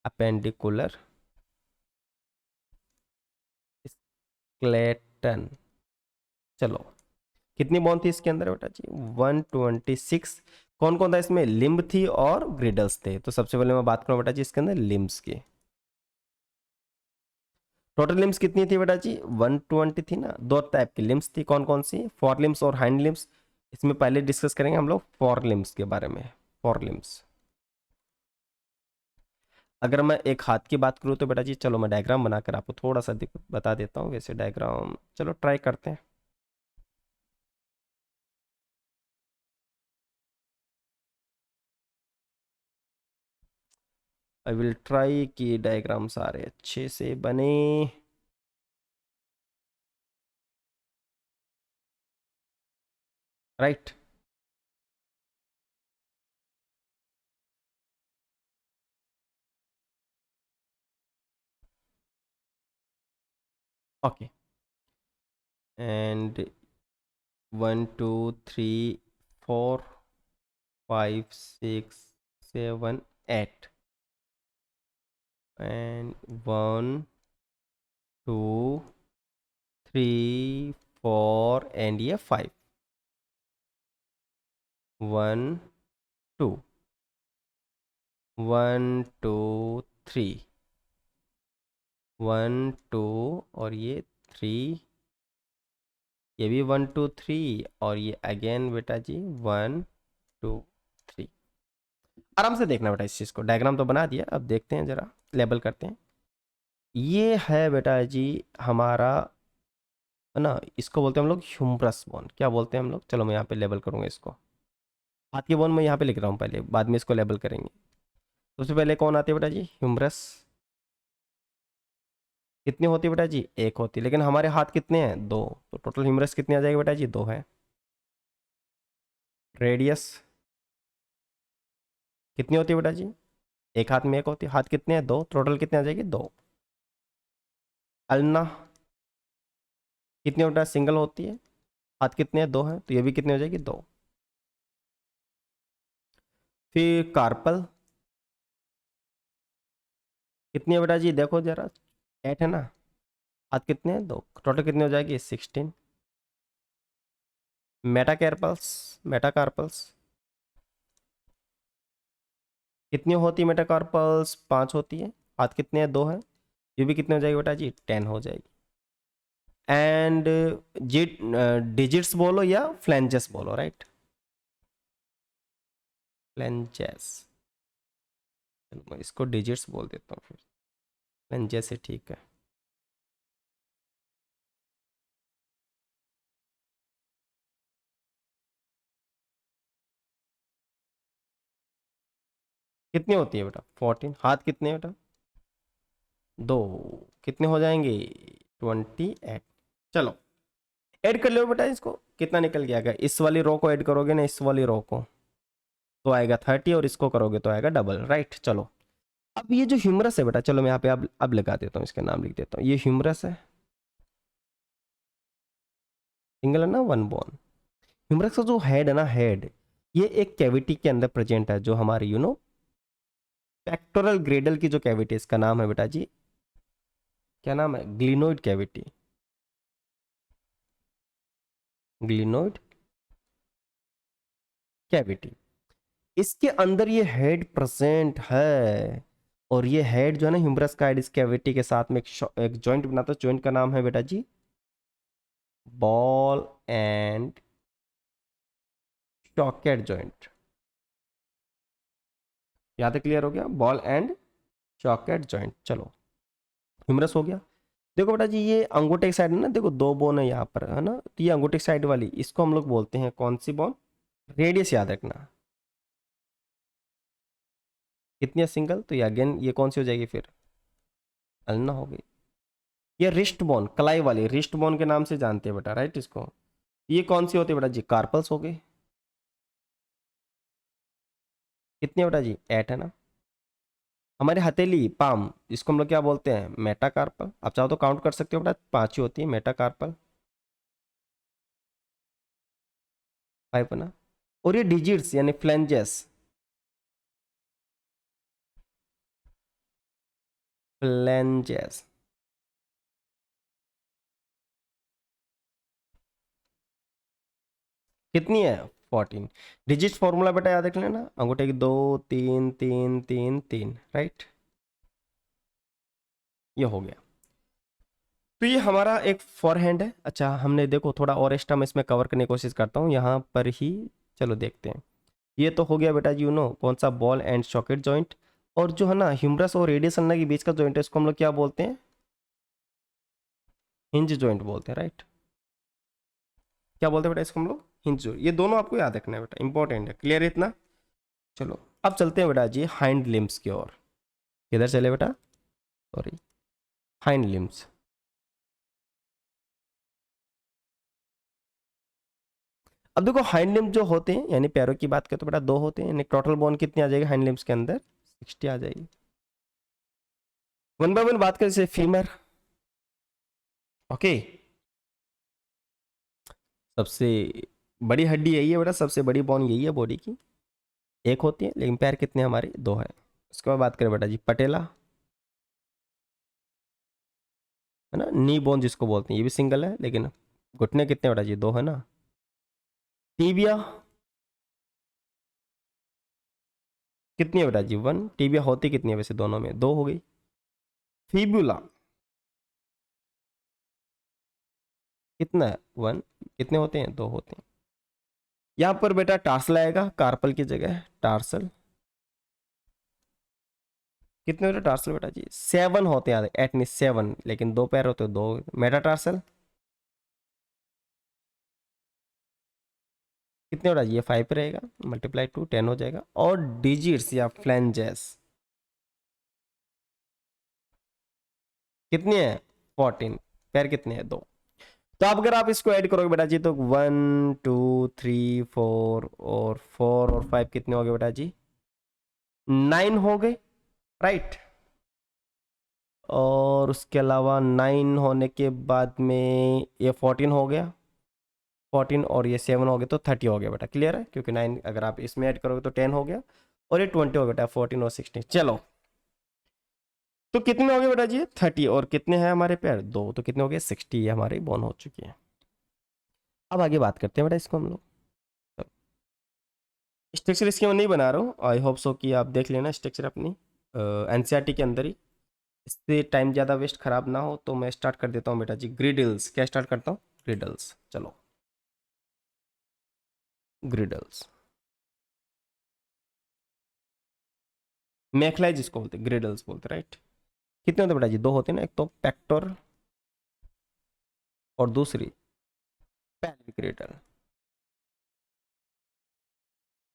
appendicular skeleton. चलो, कितनी बोन थी इसके अंदर बेटा जी? 126। कौन कौन था इसमें? लिम्ब थी और ग्रिडल्स थे। तो सबसे पहले मैं बात करूं बेटा जी इसके अंदर लिम्ब्स की। टोटल लिम्स कितनी थी बेटा जी? 120 थी ना। दो टाइप की लिम्स थी, कौन कौन सी? फोर लिम्स और हैंड लिम्स। इसमें पहले डिस्कस करेंगे हम लोग फोर लिम्स के बारे में। फोर लिम्स, अगर मैं एक हाथ की बात करूँ तो बेटा जी, चलो मैं डायग्राम बनाकर आपको थोड़ा सा बता देता हूँ। वैसे डायग्राम चलो ट्राई करते हैं। आई विल ट्राई कि डायग्राम सारे अच्छे से बने। Right. Okay, and 1 2 3 4 5 6 7 8 and 1 2 3 4 and ये 5 1 2 1 2 3 1 2 और ये 3, ये भी 1 2 3 और ये अगेन बेटा जी 1 2 3। आराम से देखना बेटा, इस चीज़ को डायग्राम तो बना दिया, अब देखते हैं जरा लेबल करते हैं। ये है बेटा जी हमारा, है ना, इसको बोलते हैं हम लोग ह्यूमरस बोन। क्या बोलते हैं हम लोग, चलो मैं यहाँ पे लेबल करूँगा इसको। हाथ की बोन मैं यहाँ पे लिख रहा हूँ पहले, बाद में इसको लेबल करेंगे। सबसे पहले कौन आती है बेटा जी, ह्यूमरस। कितनी होती है बेटा जी, एक होती है, लेकिन हमारे हाथ कितने हैं, दो, तो टोटल ह्यूमरस कितनी आ जाएगी बेटा जी, दो है। रेडियस कितनी होती है बेटा जी, एक हाथ में एक होती है, हाथ कितने हैं, दो, टोटल कितने आ जाएगी, दो। अल्ना कितनी बेटा, सिंगल होती है, हाथ कितने हैं, दो हैं, तो ये भी कितनी हो जाएगी, दो। फिर कार्पल कितनी है बेटा जी, देखो जरा, 8 है ना, हाथ कितने हैं, दो, टोटल कितनी हो जाएगी, 16। मेटाकार्पल्स, मेटाकार्पल्स कितनी होती है, मेटाकार्पल्स 5 होती है, हाथ कितने हैं, दो है, ये भी कितने हो जाएगी बेटा जी, 10 हो जाएगी। एंड जी डिजिट्स बोलो या फ्लैंजेस बोलो, राइट, फ्लैंजेस, मैं इसको डिजिट्स बोल देता हूँ, फिर फ्लैंजेस से ठीक है। कितनी होती है बेटा, 14, हाथ कितने हैं बेटा, दो, कितने हो जाएंगे, 28। चलो ऐड कर लो बेटा, इसको कितना निकल गया, अगर इस वाली रो को ऐड करोगे ना, इस वाली रो को, तो आएगा 30, और इसको करोगे तो आएगा डबल, राइट। चलो अब ये जो ह्यूमरस है बेटा, चलो मैं यहाँ पे अब लगा देता हूँ, इसका नाम लिख देता हूँ, ये ह्यूमरस है, सिंगल है ना, वन बोन। ह्यूमरस का जो हेड है ना, हेड, ये एक कैविटी के अंदर प्रेजेंट है, जो हमारी पेक्टोरल ग्रेडल की जो कैविटी, इसका नाम है बेटा जी, क्या नाम है, ग्लिनोइड कैविटी, ग्लिनोइड कैविटी। इसके अंदर ये हेड प्रेजेंट है, और ये हेड जो है ना ह्यूमरस का हेड, इस कैविटी के साथ में एक जॉइंट बनाता है, जॉइंट का नाम है बेटा जी बॉल एंड सॉकेट जॉइंट। यहाँ तक क्लियर हो गया, बॉल एंड सॉकेट जॉइंट। चलो ह्यूमरस हो गया। देखो बेटा जी, ये अंगूठे की साइड है ना, देखो दो बोन है यहाँ पर, है ना, तो ये अंगूठे की साइड वाली, इसको हम लोग बोलते हैं कौन सी बोन, रेडियस, याद रखना। कितनी है, सिंगल, तो ये अगेन ये कौन सी हो जाएगी फिर, अल्ना हो गई। ये रिस्ट बोन, कलाई वाली रिस्ट बोन के नाम से जानते हैं बेटा, राइट इसको। ये कौन सी होती है बेटा जी, कार्पल्स हो गई। कितनी है बेटा जी, 8 है ना। हमारे हथेली, पाम, इसको हम लोग क्या बोलते हैं, मेटाकार्पल। आप चाहो तो काउंट कर सकते हो बेटा, 5 ही होती है मेटाकार्पल, 5 है ना। और ये डिजिट्स यानी फ्लेंजेस, फ्लेंजेस कितनी है, 14। डिजिट फॉर्मूला बेटा याद रख लेना, अंगूठे की 2 3 3 3 3, राइट, ये हो गया। तो ये हमारा एक फॉरहैंड है। अच्छा हमने देखो थोड़ा और एक्स्ट्रा मैं इसमें कवर करने की कोशिश करता हूँ यहाँ पर ही। चलो देखते हैं, ये तो हो गया बेटा जी कौन सा, बॉल एंड सॉकेट जॉइंट। और जो है ना ह्यूमरस और रेडियस अल्ना के बीच का जॉइंट है, इसको हम लोग क्या बोलते हैं, हिंज जॉइंट बोलते हैं, राइट। क्या बोलते हैं बेटा इसको हम लोग, हिंज जॉइंट। ये दोनों आपको याद रखना है बेटा, इंपॉर्टेंट है, क्लियर है इतना। चलो अब चलते हैं बेटा जी हाइंड लिम्स की ओर। किधर चले बेटा, सॉरी, हाइंड लिम्स। अब देखो हाइंड लिम्स जो होते हैं, यानी पैरों की बात करें तो बेटा दो होते हैं, यानी टोटल बोन कितनी आ जाएगी हाइंड लिम्स के अंदर, 60 आ जाएगी। वन बाय वन बात करें, जैसे फीमर, ओके। सबसे बड़ी हड्डी यही है बेटा, सबसे बड़ी बोन यही है बॉडी की, एक होती है, लेकिन पैर कितने हमारे, दो है। उसके बाद बात करें बेटा जी पटेला, है ना, नी बोन जिसको बोलते हैं, ये भी सिंगल है, लेकिन घुटने कितने बेटा जी, दो है ना। टीबिया कितनी है बेटा जी, वन। टीबिया होती कितनी है वैसे दोनों में, दो हो गई। फीबुला कितना है, वन। कितने होते हैं, दो होते हैं। यहाँ पर बेटा टार्सल आएगा कार्पल की जगह, टार्सल। कितने होते हैं टार्सल बेटा जी, सेवन होते हैं एटलीस्ट सेवन, लेकिन दो पैर होते हैं, दो। मेटाटार्सल कितने होता है, ये फाइव पे रहेगा, मल्टीप्लाई टू टेन हो जाएगा। और डिजिट्स या फ्लैंजेस कितनी है, फोर्टीन। पैर कितने हैं, दो। तो अब अगर आप इसको ऐड करोगे बेटा जी, तो वन टू थ्री फोर, और फोर और फाइव कितने हो गए बेटा जी, नाइन हो गए, राइट। और उसके अलावा नाइन होने के बाद में ये फोर्टीन हो गया, फोर्टीन और ये सेवन हो गए, तो थर्टी हो गया बेटा, क्लियर है, क्योंकि नाइन अगर आप इसमें ऐड करोगे तो टेन हो गया, और ये ट्वेंटी हो गया बेटा, फोर्टीन और सिक्सटीन। चलो, तो कितने हो गए बेटा जी, थर्टी, और कितने हैं हमारे पैर, दो, तो कितने हो गए, सिक्सटी हमारी बोन हो चुकी है। अब आगे बात करते हैं बेटा इसको हम लोग। स्ट्रक्चर इसकी मैं नहीं बना रहा हूँ, आई होप सो कि आप देख लेना स्ट्रक्चर अपनी एनसीईआरटी के अंदर ही। इससे टाइम ज़्यादा वेस्ट खराब ना हो, तो मैं स्टार्ट कर देता हूँ बेटा जी, ग्रिडल्स। क्या स्टार्ट करता हूँ, ग्रिडल्स, चलो। ग्रिडल्स, मैखलाई जिसको बोलते हैं, ग्रिडल्स बोलते हैं, राइट। कितने होते हैं बेटा जी, दो होते हैं ना, एक तो पेक्टोर और दूसरी पेल्विक ग्रिडल।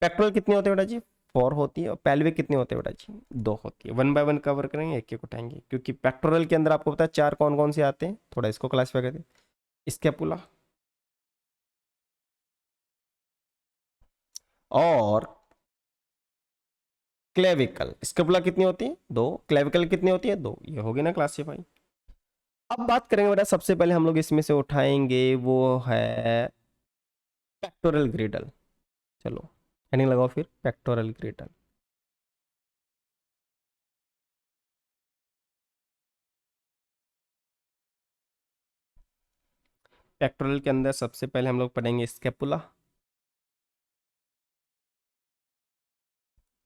पेक्टोरल कितने होते हैं बेटा जी, फोर होती है, और पेल्विक कितने होते हैं बेटा जी, दो होती है। वन बाय वन कवर करेंगे, एक एक उठाएंगे, क्योंकि पेक्टोरल के अंदर आपको पता है चार कौन कौन से आते हैं, थोड़ा इसको क्लासीफाई करते हैं। स्केपुला और क्लेविकल। स्केपुला कितनी होती है, दो। क्लेविकल कितनी होती है, दो। ये होगी ना क्लासीफाई। अब बात करेंगे बेटा, सबसे पहले हम लोग इसमें से उठाएंगे वो है पेक्टोरल ग्रिडल। चलो हेडिंग लगाओ फिर, पेक्टोरल ग्रिडल। पेक्टोरल के अंदर सबसे पहले हम लोग पढ़ेंगे स्केपुला।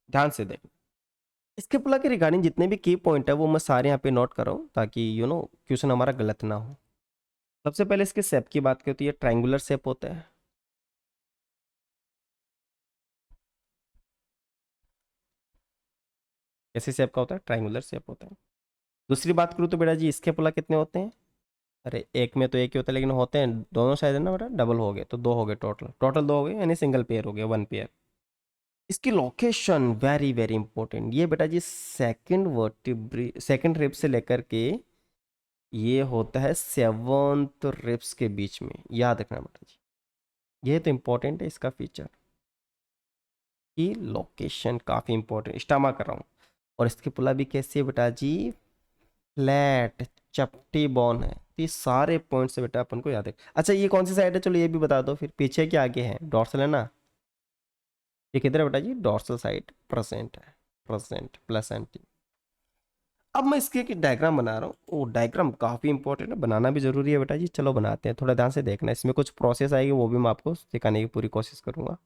ध्यान से देख, स्केपुला के रिगार्डिंग जितने भी की पॉइंट है वो मैं सारे यहाँ पे नोट कर रहा हूँ, ताकि क्वेश्चन हमारा गलत ना हो। सबसे पहले इसके शेप की बात करें तो ये ट्रायंगुलर शेप होता है। कैसे शेप का होता है, ट्रायंगुलर शेप होता है। दूसरी बात करूँ तो बेटा जी स्केपुला कितने होते हैं, अरे एक में तो एक ही होता है, लेकिन होते हैं दोनों साइड है ना बेटा, डबल हो गए, तो दो हो गए, टोटल टोटल दो हो गए, यानी सिंगल पेयर हो गया, वन पेयर। इसकी लोकेशन वेरी वेरी इंपॉर्टेंट, ये बेटा जी सेकंड वर्टिब्री, सेकंड रिब से लेकर के ये होता है सेवंथ रिब्स के बीच में, याद रखना बेटा जी, ये तो इंपॉर्टेंट है इसका फीचर, की लोकेशन काफ़ी इंपॉर्टेंट, स्टामा कर रहा हूँ। और इसकी पुला भी कैसी है बेटा जी, फ्लैट, चपटी बॉन है। तो ये सारे पॉइंट्स से बेटा अपन को याद है। अच्छा ये कौन सी साइड है, चलो ये भी बता दो फिर, पीछे के आगे है, डॉर्सल है ना, ये किधर है बेटा जी, डॉर्सल साइड प्रेजेंट है, प्रेजेंट प्लेसेंटी। अब मैं इसके एक डायग्राम बना रहा हूँ, वो डायग्राम काफ़ी इंपॉर्टेंट है, बनाना भी जरूरी है बेटा जी, चलो बनाते हैं, थोड़ा ध्यान से देखना, इसमें कुछ प्रोसेस आएगी वो भी मैं आपको सिखाने की पूरी कोशिश करूंगा।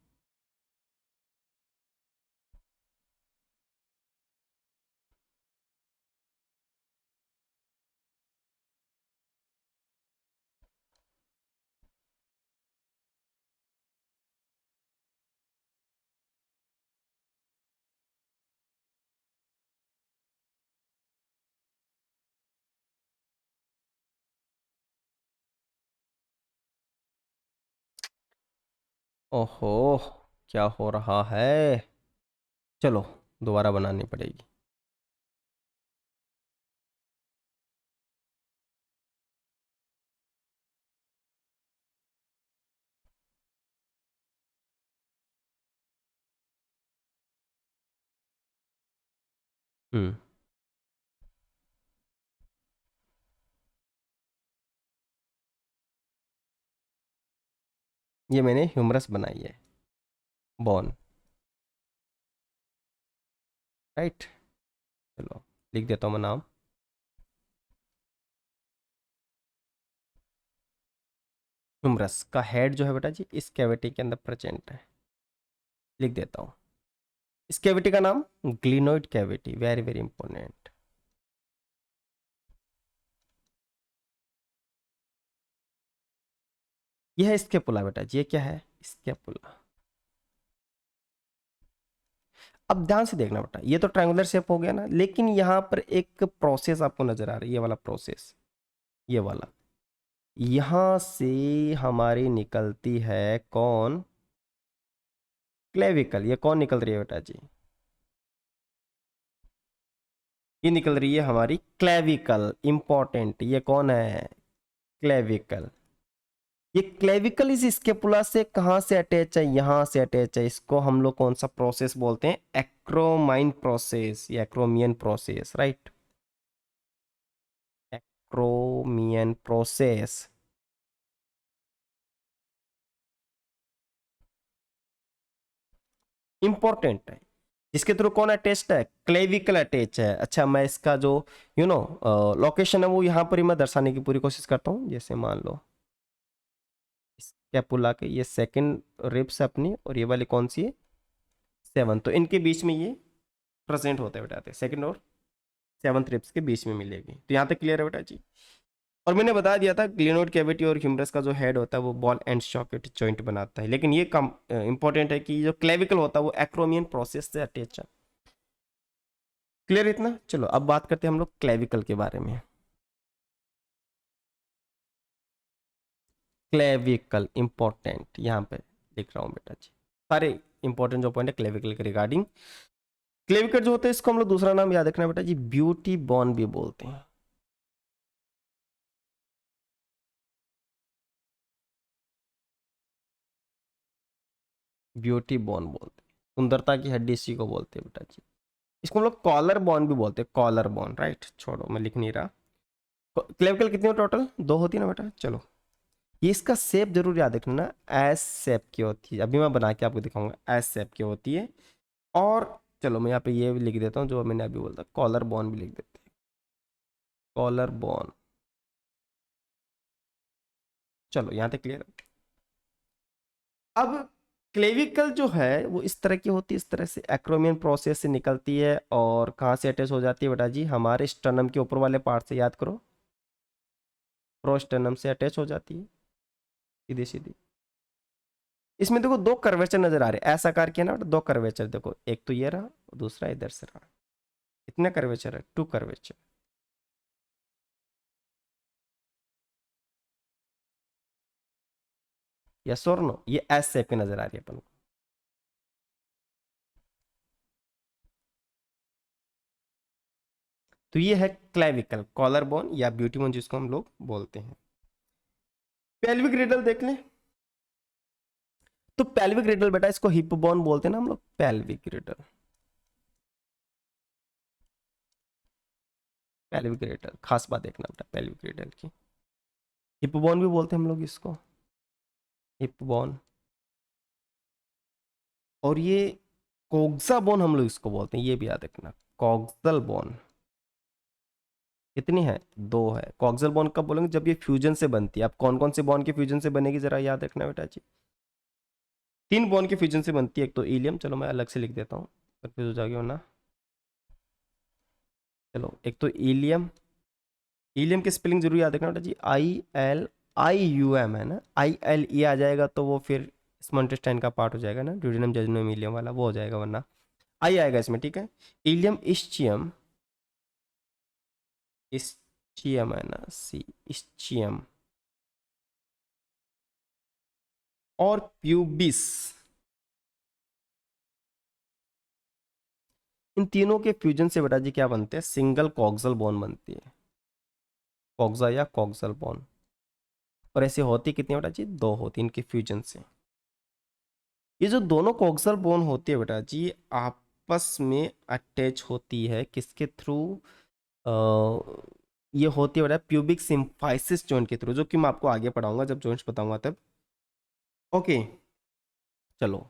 ओहो, क्या हो रहा है, चलो दोबारा बनानी पड़ेगी। हम्म। ये मैंने ह्यूमरस बनाई है, बोन, राइट। चलो लिख देता हूँ मैं नाम। ह्यूमरस का हेड जो है बेटा जी इस कैविटी के अंदर प्रेजेंट है, लिख देता हूँ। इस कैविटी का नाम glenoid cavity, very very important. यह है स्केपुला बेटा जी, ये क्या है, स्केपुला। अब ध्यान से देखना बेटा, ये तो ट्रायंगुलर शेप हो गया ना, लेकिन यहाँ पर एक प्रोसेस आपको नजर आ रही है, ये वाला प्रोसेस, ये वाला, यहां से हमारी निकलती है कौन, क्लेविकल। ये कौन निकल रही है बेटा जी, ये निकल रही है हमारी क्लेविकल, इंपॉर्टेंट। ये कौन है, क्लेविकल। ये क्लेविकल इस स्केपुला से कहां से अटैच है, यहां से अटैच है। इसको हम लोग कौन सा प्रोसेस बोलते हैं, एक्रोमाइन प्रोसेस या acromion process, right, acromion process. Important है। इसके थ्रू कौन अटैच्ड है, क्लेविकल अटैच है। अच्छा, मैं इसका जो लोकेशन है वो यहाँ पर ही मैं दर्शाने की पूरी कोशिश करता हूँ। जैसे मान लो स्कैपुला के ये सेकंड रिब्स है अपनी, और ये वाली कौन सी है, सेवन, तो इनके बीच में ये प्रेजेंट होते हैं बेटा, सेकंड और सेवंथ रिब्स के बीच में मिलेगी। तो यहाँ तक क्लियर है बेटा जी। और मैंने बता दिया था ग्लिनोइड कैविटी और ह्यूमरस का जो हेड होता है वो बॉल एंड सॉकेट जॉइंट बनाता है, लेकिन ये कम इंपॉर्टेंट है कि जो क्लेविकल होता है वो एक्रोमियन प्रोसेस से अटैच है। क्लियर इतना। चलो अब बात करते हैं हम लोग क्लेविकल के बारे में। क्लेविकल इंपॉर्टेंट, यहाँ पे लिख रहा हूँ बेटा जी, सारे इंपॉर्टेंट जो पॉइंट है क्लेविकल के रिगार्डिंग। क्लेविकल जो होता है इसको हम लोग दूसरा नाम याद रखना बेटा जी, ब्यूटी बॉन भी बोलते हैं। ब्यूटी बॉन बोलते हैं, सुंदरता की हड्डी इसी को बोलते हैं बेटा जी। इसको हम लोग कॉलर बॉन भी बोलते हैं, कॉलर बॉन, राइट। छोड़ो मैं लिख नहीं रहा। क्लेविकल कितनी हो टोटल, दो होती है ना बेटा। चलो ये इसका शेप जरूर याद रखना ना, एस शेप की होती है। अभी मैं बना के आपको दिखाऊंगा, एस शेप की होती है। और चलो मैं यहाँ पे ये भी लिख देता हूँ जो मैंने अभी बोला, कॉलर बॉन भी लिख देते हैं, कॉलर बॉन। चलो यहाँ तक क्लियर है। अब क्लेविकल जो है वो इस तरह की होती है, इस तरह से एक्रोमियन प्रोसेस से निकलती है, और कहाँ से अटैच हो जाती है बेटा जी, हमारे स्टर्नम के ऊपर वाले पार्ट से, याद करो, प्रोस्टर्नम से अटैच हो जाती है सीधी सीधी। इसमें देखो दो कर्वेचर नजर आ रहे हैं, ऐसा आकार किया ना, दो कर्वेचर देखो, एक तो ये रहा, दूसरा इधर से रहा। कितने कर्वेचर है, टू कर्वेचर। यस और नो, ये एस शेप की नजर आ रही है अपन को। तो ये है क्लेविकल, कॉलर बोन या ब्यूटी बोन जिसको हम लोग बोलते हैं। पेल्विक रिडल देख लें। तो पेल्विक रिडल बेटा इसको हिप बोन बोलते हैं ना हम लोग, पेल्विक रिडल, पेल्विक रिडल खास बात देखना बेटा पेल्विक रिडल की। हिप बोन भी बोलते हैं हम लोग इसको, हिप बोन। और ये कोक्सा बोन हम लोग इसको बोलते हैं, ये भी याद रखना, कॉक्सल बोन। कितनी है, दो है। कॉक्सल बॉन्ड कब बोलेंगे, जब ये फ्यूजन से बनती है। अब कौन कौन से बॉन्ड के फ्यूजन से बनेगी जरा याद रखना बेटा जी, तीन बॉन्ड के फ्यूजन से बनती है। एक तो ईलियम, चलो मैं अलग से लिख देता हूँ, कंफ्यूज हो जाएगी वरना। चलो एक तो ईलियम, ईलियम की स्पेलिंग जरूर याद रखना बेटा जी, ILIUM है ना, ILE आ जाएगा तो वो फिर स्मॉन्टेस्टाइन का पार्ट हो जाएगा ना, ड्यूडेनम जजनम ईलियम वाला वो हो जाएगा, वरना आई आएगा इसमें, ठीक है। ईलियम, इस्चियम, इस्चियम है ना, सी, इस्चियम, और प्यूबिस। इन तीनों के फ्यूजन से बेटा जी क्या बनते हैं, सिंगल कॉक्सल बॉन्ड बनती है, कॉक्सा या कॉक्सल बॉन्ड। और ऐसे होती कितनी बेटा जी, दो होती इनके फ्यूजन से। ये जो दोनों कॉक्सल बॉन्ड होती है बेटा जी आपस में अटैच होती है किसके थ्रू, ये होती है बेटा प्यूबिक सिम्फाइसिस जॉइंट के थ्रू, जो कि मैं आपको आगे पढ़ाऊंगा जब जॉइंट्स बताऊंगा तब। ओके चलो,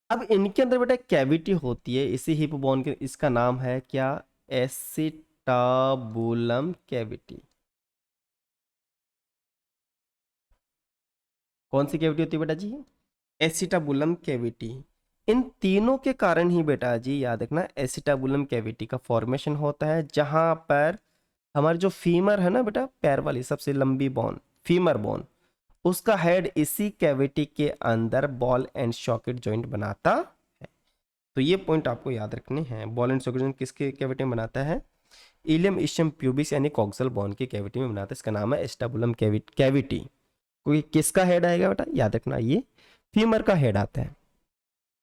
अब इनके अंदर बेटा कैविटी होती है इसी हिप बोन के, इसका नाम है क्या, एसिटाबुलम कैविटी। कौन सी कैविटी होती है बेटा जी, एसिटाबुलम कैविटी। इन तीनों के कारण ही बेटा जी याद रखना एसिटाबुलम कैविटी का फॉर्मेशन होता है, जहां पर हमारी जो फीमर है ना बेटा, पैर वाली सबसे लंबी बोन, फीमर बोन, उसका हेड इसी कैविटी के अंदर बॉल एंड सॉकेट जॉइंट बनाता है। तो ये पॉइंट आपको याद रखने हैं। बॉल एंड सॉकेट जॉइंट किसके कैविटी में बनाता है, इलियम इशियम प्यूबिस यानी कॉक्सल बोन की कैविटी में बनाता है। इसका नाम है एसिटाबुलम कैविटी। कोई किसका हेड आएगा बेटा, याद रखना ये फीमर का हेड आता है।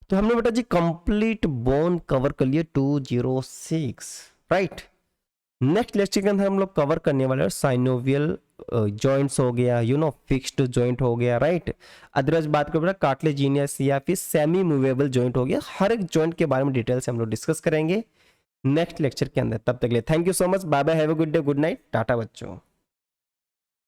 तो हमने बेटा जी कंप्लीट बोन कवर कर लिया 206, राइट। नेक्स्ट लेक्चर के अंदर हम लोग कवर करने वाले साइनोवियल जॉइंट्स हो गया, फिक्स्ड जॉइंट हो गया, राइट। अदरवाइज बात करें कार्टिलेजिनियस या फिर सेमी मूवेबल जॉइंट हो गया, हर एक जॉइंट के बारे में डिटेल से हम लोग डिस्कस करेंगे नेक्स्ट लेक्चर के अंदर। तब तक के लिए thank you so much, bye bye, have a good day, good night, tata बच्चों।